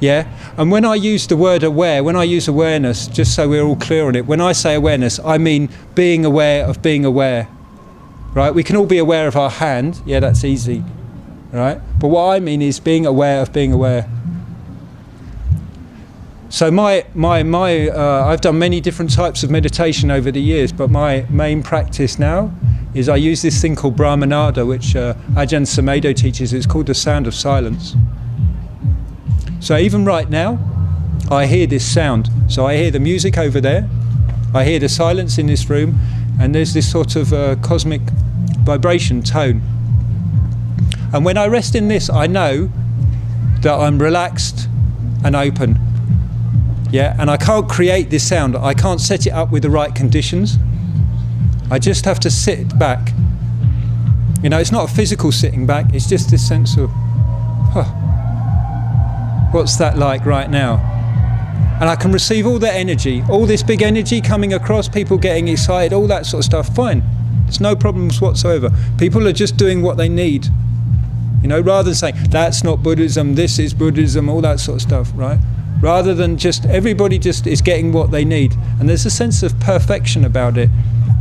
Yeah, and when I use the word aware, when I use awareness, just so we're all clear on it, when I say awareness, I mean being aware of being aware. Right? We can all be aware of our hand. Yeah, that's easy. Right? But what I mean is being aware of being aware. So I've done many different types of meditation over the years, but my main practice now is I use this thing called Brahmanada, which Ajahn Sumedho teaches. It's called the sound of silence. So even right now, I hear this sound. So I hear the music over there, I hear the silence in this room, and there's this sort of cosmic vibration tone. And when I rest in this, I know that I'm relaxed and open. Yeah, and I can't create this sound. I can't set it up with the right conditions. I just have to sit back. You know, it's not a physical sitting back, it's just this sense of, what's that like right now? And I can receive all the energy, all this big energy coming across, people getting excited, all that sort of stuff, fine. There's no problems whatsoever. People are just doing what they need. You know, rather than saying, that's not Buddhism, this is Buddhism, all that sort of stuff, right? Rather than just, everybody just is getting what they need. And there's a sense of perfection about it.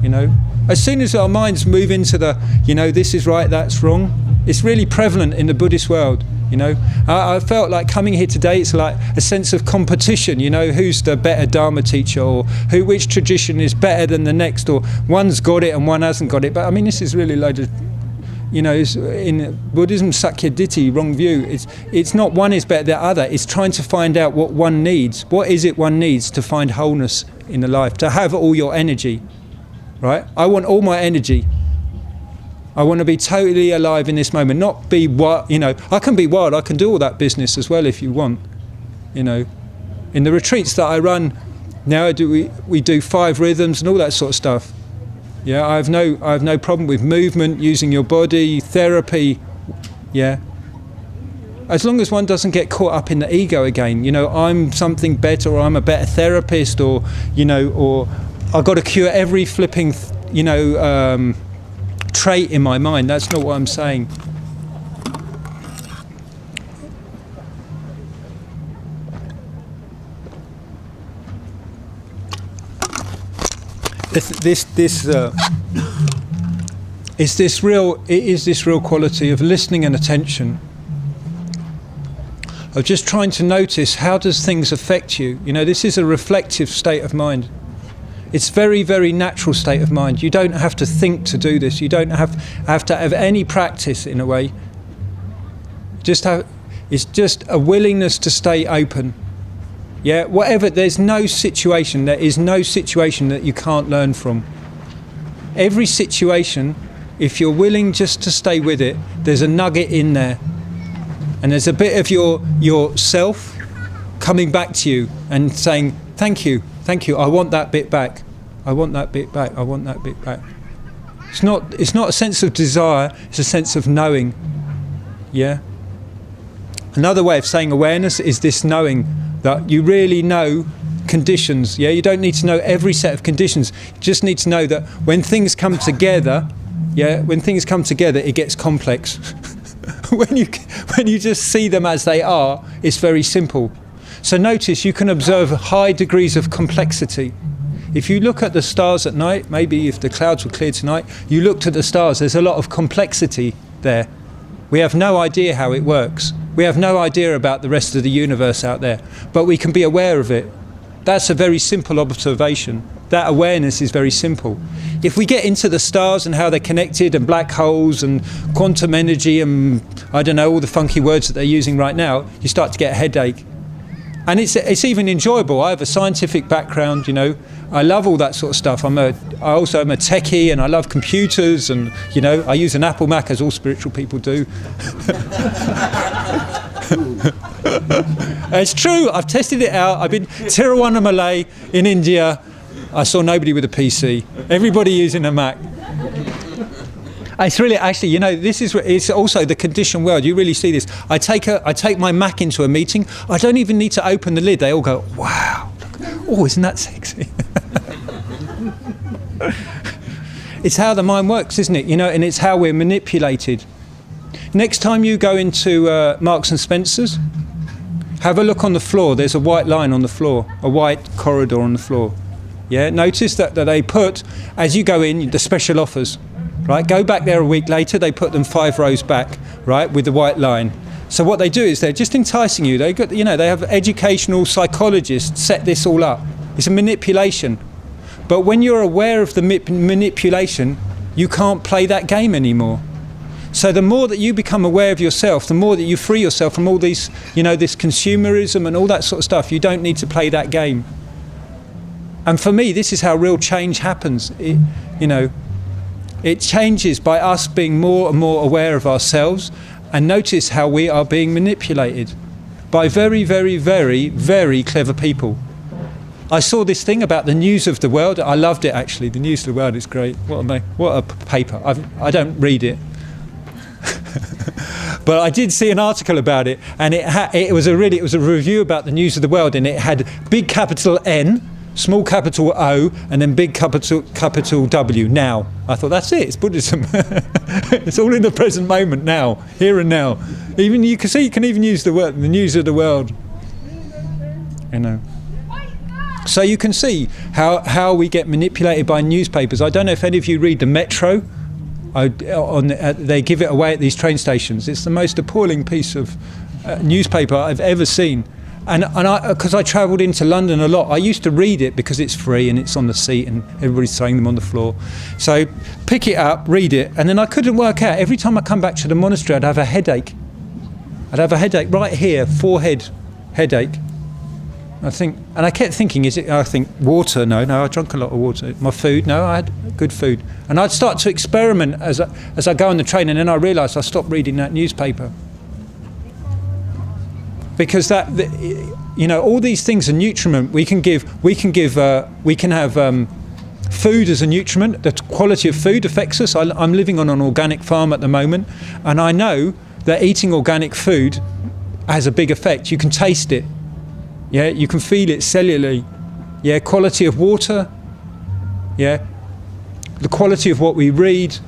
You know, as soon as our minds move into the, you know, this is right, that's wrong, it's really prevalent in the Buddhist world. You know, I felt like coming here today, it's like a sense of competition. You know, who's the better Dharma teacher, or which tradition is better than the next, or one's got it and one hasn't got it. But I mean, this is really loaded of, you know, in Buddhism, Sakya Ditti, wrong view. It's not one is better than the other. It's trying to find out what one needs. What is it one needs to find wholeness in the life, to have all your energy. Right? I want all my energy. I want to be totally alive in this moment, not be wild. You know, I can be wild. I can do all that business as well if you want. You know, in the retreats that I run now, we do 5 rhythms and all that sort of stuff. Yeah, I have no problem with movement, using your body, therapy. Yeah, as long as one doesn't get caught up in the ego again. You know, I'm something better, or I'm a better therapist, or you know, or I've got to cure every flipping, you know, trait in my mind. That's not what I'm saying. It is this real quality of listening and attention, of just trying to notice how does things affect you. You know, this is a reflective state of mind. It's very, very natural state of mind. You don't have to think to do this. You don't have to have any practice in a way. It's just a willingness to stay open. Yeah, whatever, there is no situation that you can't learn from. Every situation, if you're willing just to stay with it, there's a nugget in there. And there's a bit of your self coming back to you and saying, thank you, I want that bit back. I want that bit back, I want that bit back. It's not a sense of desire, it's a sense of knowing. Yeah? Another way of saying awareness is this knowing, that you really know conditions. Yeah, you don't need to know every set of conditions. You just need to know that when things come together, it gets complex. when you just see them as they are, it's very simple. So notice you can observe high degrees of complexity. If you look at the stars at night, maybe if the clouds were clear tonight, you looked at the stars, there's a lot of complexity there. We have no idea how it works. We have no idea about the rest of the universe out there, but we can be aware of it. That's a very simple observation. That awareness is very simple. If we get into the stars and how they're connected, and black holes and quantum energy and I don't know, all the funky words that they're using right now, you start to get a headache. And it's even enjoyable. I have a scientific background, you know. I love all that sort of stuff. I also am a techie, and I love computers, and you know, I use an Apple Mac, as all spiritual people do. It's true. I've tested it out. I've been Tiruvannamalai in India. I saw nobody with a PC. Everybody using a Mac. It's really, actually, you know, it's also the conditioned world. You really see this. I take my Mac into a meeting. I don't even need to open the lid. They all go, wow, oh, isn't that sexy? It's how the mind works, isn't it? You know, and it's how we're manipulated. Next time you go into Marks and Spencer's, have a look on the floor. There's a white line on the floor, a white corridor on the floor. Yeah, notice that they put, as you go in, the special offers. Right, go back there a week later, they put them 5 rows back, right, with the white line. So what they do is they're just enticing you. They got, you know, they have educational psychologists set this all up. It's a manipulation. But when you're aware of the manipulation, you can't play that game anymore. So the more that you become aware of yourself, the more that you free yourself from all these, you know, this consumerism and all that sort of stuff. You don't need to play that game. And for me, this is how real change happens. You know, it changes by us being more and more aware of ourselves, and notice how we are being manipulated by very, very, very, very clever people. I saw this thing about the news of the world. I loved it, actually. The news of the world is great. What a paper. I don't read it. But I did see an article about it, and it was a review about the news of the world, and it had big capital N, small capital O, and then big capital W, now. I thought, that's it, it's Buddhism. It's all in the present moment now, here and now. Even you can see, you can even use the word, the news of the world. You know. So you can see how we get manipulated by newspapers. I don't know if any of you read the Metro. They give it away at these train stations. It's the most appalling piece of newspaper I've ever seen. And because I travelled into London a lot, I used to read it because it's free and it's on the seat and everybody's throwing them on the floor. So pick it up, read it, and then I couldn't work out. Every time I come back to the monastery, I'd have a headache. I'd have a headache right here, forehead headache. I kept thinking, water? No, I drank a lot of water. My food? No, I had good food. And I'd start to experiment as I go on the train, and then I realised I stopped reading that newspaper. Because all these things are nutriment. We can have food as a nutriment. The quality of food affects us. I'm living on an organic farm at the moment, and I know that eating organic food has a big effect. You can taste it. Yeah, you can feel it cellularly. Yeah, quality of water. Yeah, the quality of what we read,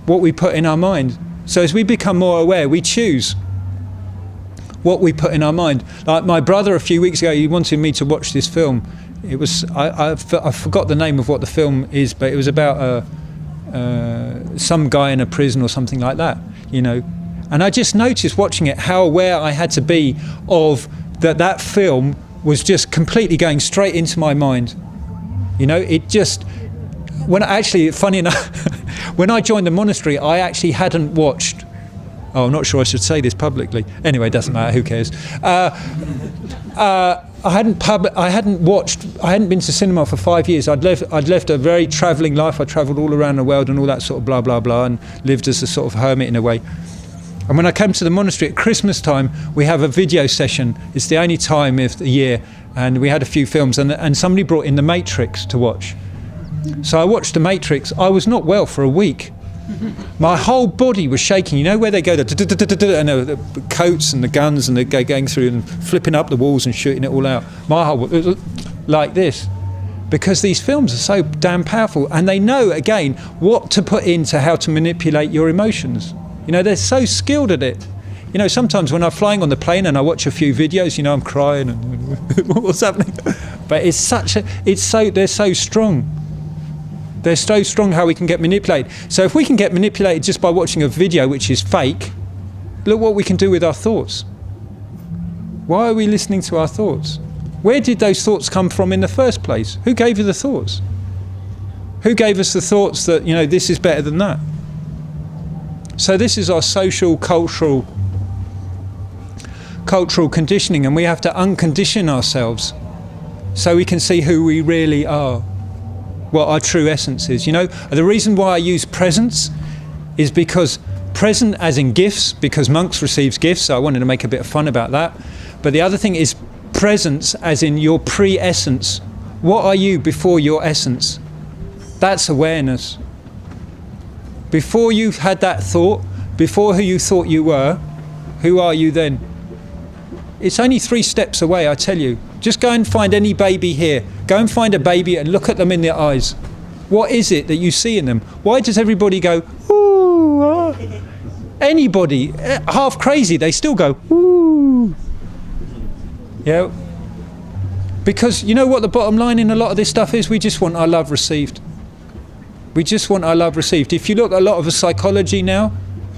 what we put in our mind. So as we become more aware, we choose what we put in our mind. Like my brother a few weeks ago, he wanted me to watch this film. It was I forgot the name of what the film is, but it was about some guy in a prison or something like that, you know. And I just noticed watching it how aware I had to be of that film was just completely going straight into my mind. You know, it just, funny enough, when I joined the monastery, I actually hadn't watched, I'm not sure I should say this publicly. Anyway, it doesn't matter, who cares? I hadn't been to cinema for 5 years. I'd left a very travelling life. I travelled all around the world and all that sort of blah, blah, blah, and lived as a sort of hermit in a way. And when I came to the monastery at Christmas time, we have a video session. It's the only time of the year, and we had a few films, and somebody brought in The Matrix to watch. So I watched The Matrix. I was not well for a week. My whole body was shaking. You know where they go, and the coats and the guns, and they're going through and flipping up the walls and shooting it all out. My whole, it was like this. Because these films are so damn powerful, and they know, again, what to put into how to manipulate your emotions. You know, they're so skilled at it. You know, sometimes when I'm flying on the plane and I watch a few videos, you know, I'm crying and what's happening? But they're so strong. They're so strong how we can get manipulated. So if we can get manipulated just by watching a video which is fake, look what we can do with our thoughts. Why are we listening to our thoughts? Where did those thoughts come from in the first place? Who gave you the thoughts? Who gave us the thoughts that, this is better than that? So this is our social, cultural conditioning, and we have to uncondition ourselves so we can see who we really are, what our true essence is. The reason why I use presence is because present as in gifts, because monks receive gifts, so I wanted to make a bit of fun about that. But the other thing is presence as in your pre-essence. What are you before your essence? That's awareness. Before you've had that thought, before who you thought you were, who are you then? It's only 3 steps away, I tell you. Just go and find any baby here. Go and find a baby and look at them in their eyes. What is it that you see in them? Why does everybody go, ooh, ah? Anybody, half crazy, they still go, ooh. Yeah. Because you know what the bottom line in a lot of this stuff is? We just want our love received. We just want our love received. If you look at a lot of the psychology now,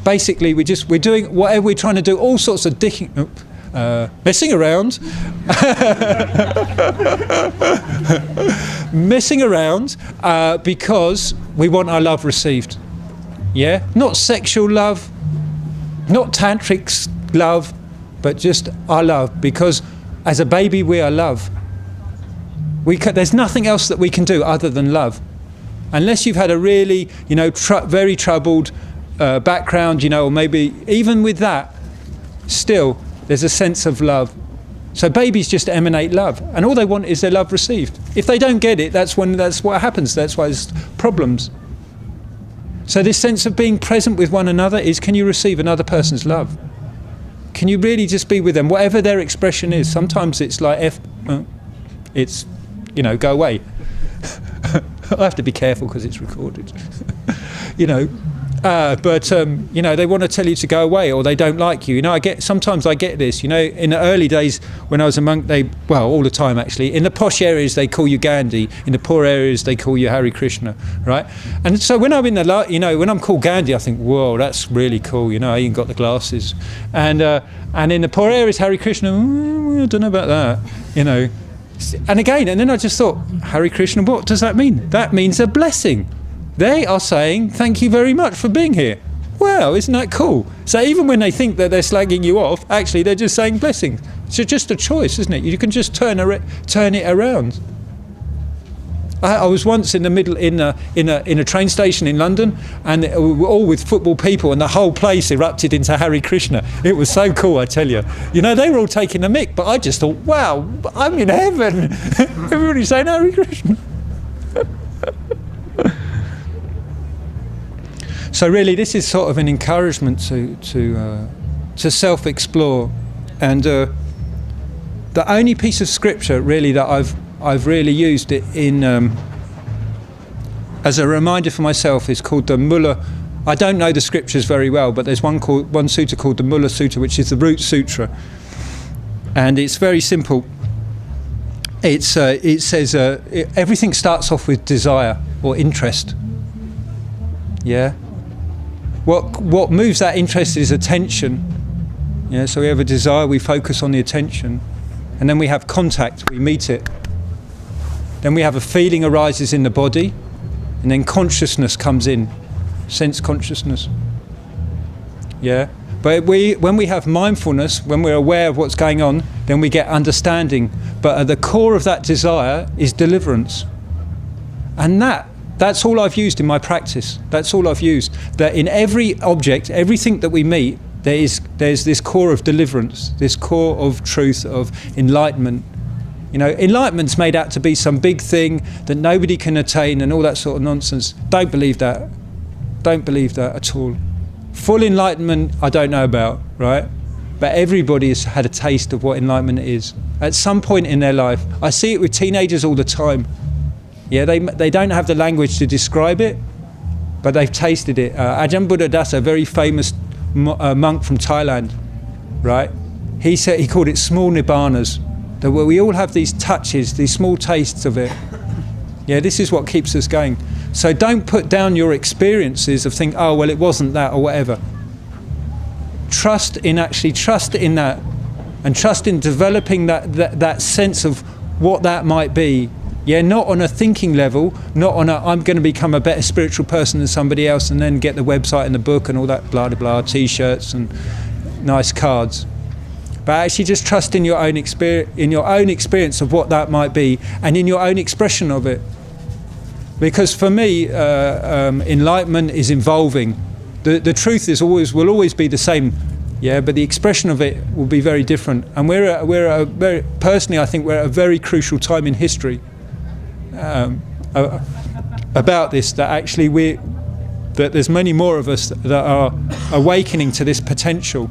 basically we're doing whatever we're trying to do, all sorts of messing around. Messing around because we want our love received. Yeah? Not sexual love, not tantric love, but just our love. Because as a baby we are love. There's nothing else that we can do other than love. Unless you've had a really, very troubled background, or maybe even with that, still there's a sense of love. So babies just emanate love, and all they want is their love received. If they don't get it, that's what happens. That's why there's problems. So this sense of being present with one another is, can you receive another person's love? Can you really just be with them, whatever their expression is? Sometimes it's like go away. I have to be careful because it's recorded. But they want to tell you to go away, or they don't like you. Sometimes I get this. In the early days when I was a monk, all the time actually. In the posh areas they call you Gandhi. In the poor areas they call you Hare Krishna, right? And so when I'm when I'm called Gandhi, I think, whoa, that's really cool. I even got the glasses. And in the poor areas, Hare Krishna, I don't know about that. And then I just thought, Hare Krishna, what does that mean? That means a blessing. They are saying, thank you very much for being here. Well, isn't that cool? So even when they think that they're slagging you off, actually they're just saying blessing. It's just a choice, isn't it? You can just turn it around. I was once in the middle in a train station in London, and we were all with football people, and the whole place erupted into Hare Krishna. It was so cool, I tell you. They were all taking the mick, but I just thought, wow, I'm in heaven. Everybody's saying Hare Krishna. So really, this is sort of an encouragement to self-explore, and the only piece of scripture really that I've really used it in as a reminder for myself is called the Mulla. I don't know the scriptures very well, but there's one sutta called the Mulla Sutta, which is the root sutra, and it's very simple. It says everything starts off with desire or interest. Yeah. What moves that interest is attention. Yeah. So we have a desire, we focus on the attention, and then we have contact, we meet it. Then we have a feeling arises in the body, and then consciousness comes in, sense consciousness. Yeah. But when we have mindfulness, when we're aware of what's going on, then we get understanding. But at the core of that desire is deliverance. And that's all I've used in my practice. That's all I've used. That in every object, everything that we meet, there's this core of deliverance, this core of truth, of enlightenment. Enlightenment's made out to be some big thing that nobody can attain and all that sort of nonsense. Don't believe that. Don't believe that at all. Full enlightenment, I don't know about, right? But everybody has had a taste of what enlightenment is at some point in their life. I see it with teenagers all the time. Yeah, they don't have the language to describe it, but they've tasted it. Ajahn Buddhadasa, a very famous monk from Thailand, right? He called it small nibbanas. That we all have these touches, these small tastes of it. Yeah, this is what keeps us going. So don't put down your experiences of think, oh, well, it wasn't that or whatever. trust in that, and trust in developing that sense of what that might be. Yeah, not on a thinking level, not on a I'm going to become a better spiritual person than somebody else and then get the website and the book and all that blah blah blah, t-shirts and nice cards. But actually just trust in your own experience of what that might be, and in your own expression of it. Because for me, enlightenment is evolving. The truth will always be the same, yeah, but the expression of it will be very different. And personally, I think we're at a very crucial time in history about this. That actually that there's many more of us that are awakening to this potential.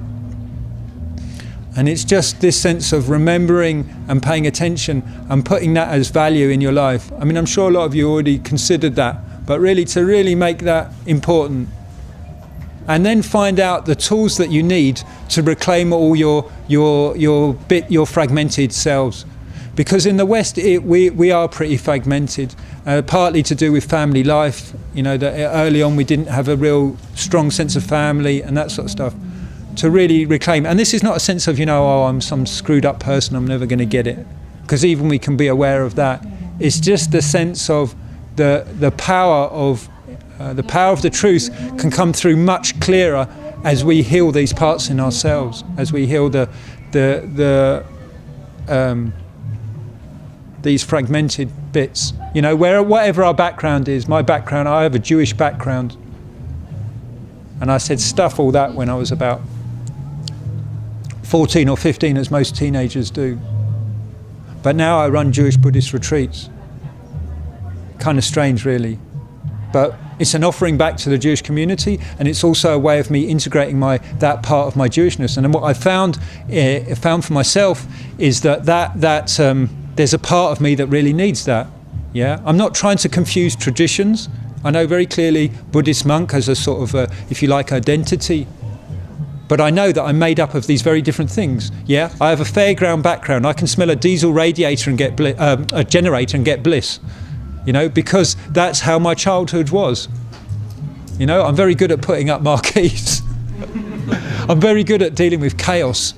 And it's just this sense of remembering and paying attention and putting that as value in your life. I mean, I'm sure a lot of you already considered that, but really to really make that important. And then find out the tools that you need to reclaim all your fragmented selves. Because in the West, we are pretty fragmented, partly to do with family life. You know, that early on we didn't have a real strong sense of family and that sort of stuff. To really reclaim, and this is not a sense of, I'm some screwed up person, I'm never going to get it, because even we can be aware of that. It's just the sense of the power of the truth can come through much clearer as we heal these parts in ourselves, as we heal these fragmented bits. Whatever our background is. My background, I have a Jewish background, and I said stuff all that when I was about 14 or 15, as most teenagers do. But now I run Jewish Buddhist retreats. Kind of strange, really. But it's an offering back to the Jewish community, and it's also a way of me integrating that part of my Jewishness. And what I found for myself is that there's a part of me that really needs that. Yeah, I'm not trying to confuse traditions. I know very clearly Buddhist monk has a sort of, if you like, identity. But I know that I'm made up of these very different things. Yeah, I have a fairground background. I can smell a diesel radiator and get a generator and get bliss. Because that's how my childhood was. I'm very good at putting up marquees. I'm very good at dealing with chaos.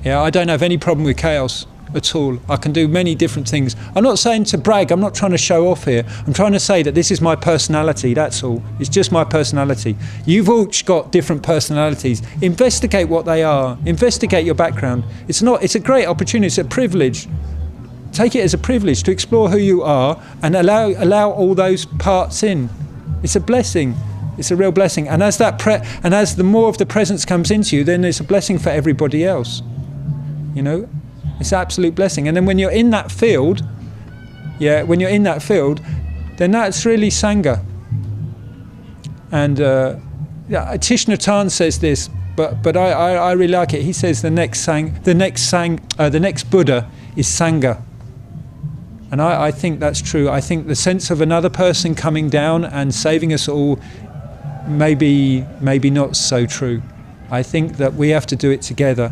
Yeah, I don't have any problem with chaos at all. I can do many different things. I'm not saying to brag, I'm not trying to show off here. I'm trying to say that this is my personality, that's all. It's just my personality. You've all got different personalities. Investigate what they are. Investigate your background. It's a great opportunity, it's a privilege. Take it as a privilege to explore who you are and allow all those parts in. It's a blessing. It's a real blessing. And as as the more of the presence comes into you, then it's a blessing for everybody else. It's an absolute blessing. And then when you're in that field, then that's really sangha. And Thich Nhat Hanh says this, but I really like it. He says the next Buddha is sangha. And I think that's true. I think the sense of another person coming down and saving us all, maybe not so true. I think that we have to do it together,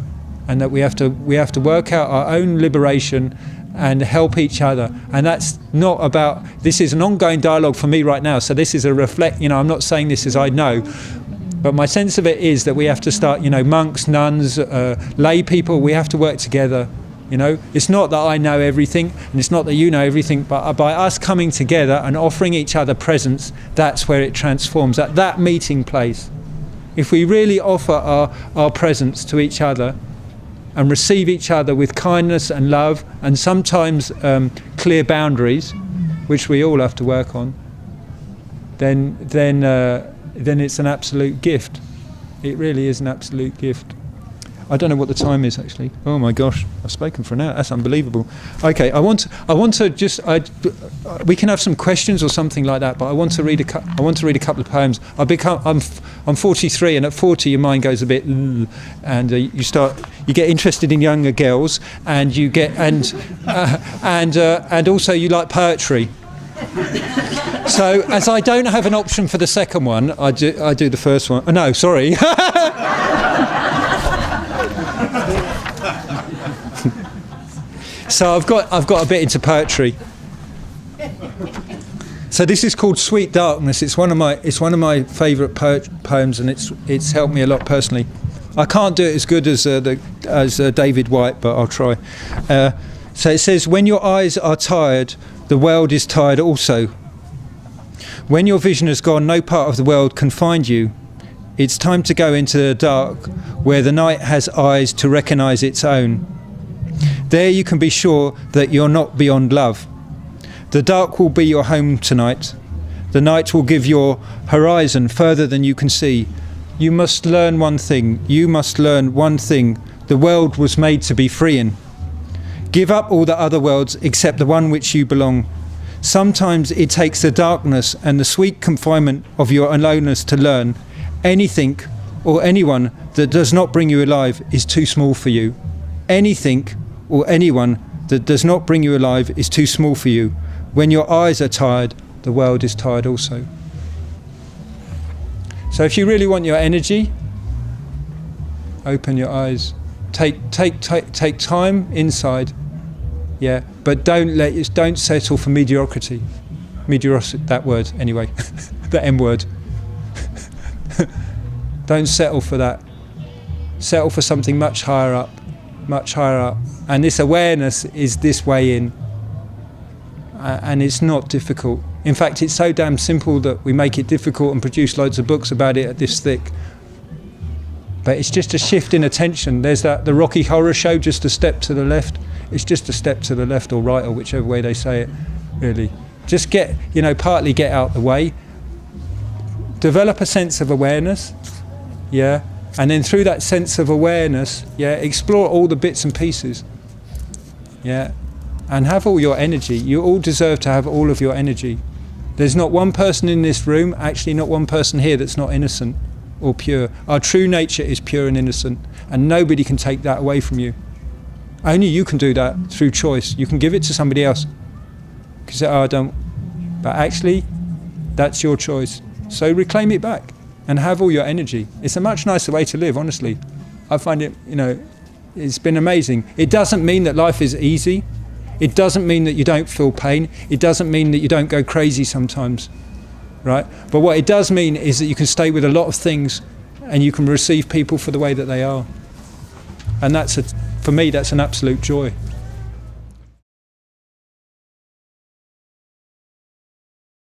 and that we have to work out our own liberation and help each other. And that's not about, this is an ongoing dialogue for me right now. So this is a I'm not saying this as I know, but my sense of it is that we have to start, monks, nuns, lay people, we have to work together. It's not that I know everything, and it's not that you know everything, but by us coming together and offering each other presence, that's where it transforms, at that meeting place. If we really offer our presence to each other and receive each other with kindness and love, and sometimes clear boundaries, which we all have to work on, then it's an absolute gift. It really is an absolute gift. I don't know what the time is actually. Oh my gosh, I've spoken for an hour. That's unbelievable. Okay, I want to just. We can have some questions or something like that. But I want to read a couple of poems. I'm 43, and at 40 your mind goes a bit, and you get interested in younger girls, and you get and also you like poetry. So as I don't have an option for the second one, I do the first one. Oh, no, sorry. So I've got a bit into poetry. So this is called Sweet Darkness. It's one of my favourite poems, and it's helped me a lot personally. I can't do it as good as David White, but I'll try. So it says, when your eyes are tired, the world is tired also. When your vision has gone, no part of the world can find you. It's time to go into the dark, where the night has eyes to recognise its own. There you can be sure that you're not beyond love. The dark will be your home tonight. The night will give your horizon further than you can see. You must learn one thing. You must learn one thing. The world was made to be free in. Give up all the other worlds except the one which you belong. Sometimes it takes the darkness and the sweet confinement of your aloneness to learn. Anything or anyone that does not bring you alive is too small for you. Anything or anyone that does not bring you alive is too small for you. When your eyes are tired, the world is tired also. So if you really want your energy, open your eyes. Take time inside, yeah. But don't settle for mediocrity. Mediocrity, that word anyway, the M word. Don't settle for that. Settle for something much higher up, much higher up. And this awareness is this way in. And it's not difficult. In fact, it's so damn simple that we make it difficult and produce loads of books about it this thick. But it's just a shift in attention. There's the Rocky Horror Show, just a step to the left. It's just a step to the left or right, or whichever way they say it, really. Just partly get out the way. Develop a sense of awareness, yeah? And then through that sense of awareness, yeah, explore all the bits and pieces, yeah? And have all your energy. You all deserve to have all of your energy. There's not one person in this room, actually not one person here, that's not innocent or pure. Our true nature is pure and innocent, and nobody can take that away from you. Only you can do that through choice. You can give it to somebody else. You can say, I don't. But actually, that's your choice. So reclaim it back and have all your energy. It's a much nicer way to live, honestly. I find it, it's been amazing. It doesn't mean that life is easy. It doesn't mean that you don't feel pain. It doesn't mean that you don't go crazy sometimes, right? But what it does mean is that you can stay with a lot of things and you can receive people for the way that they are. And for me, that's an absolute joy.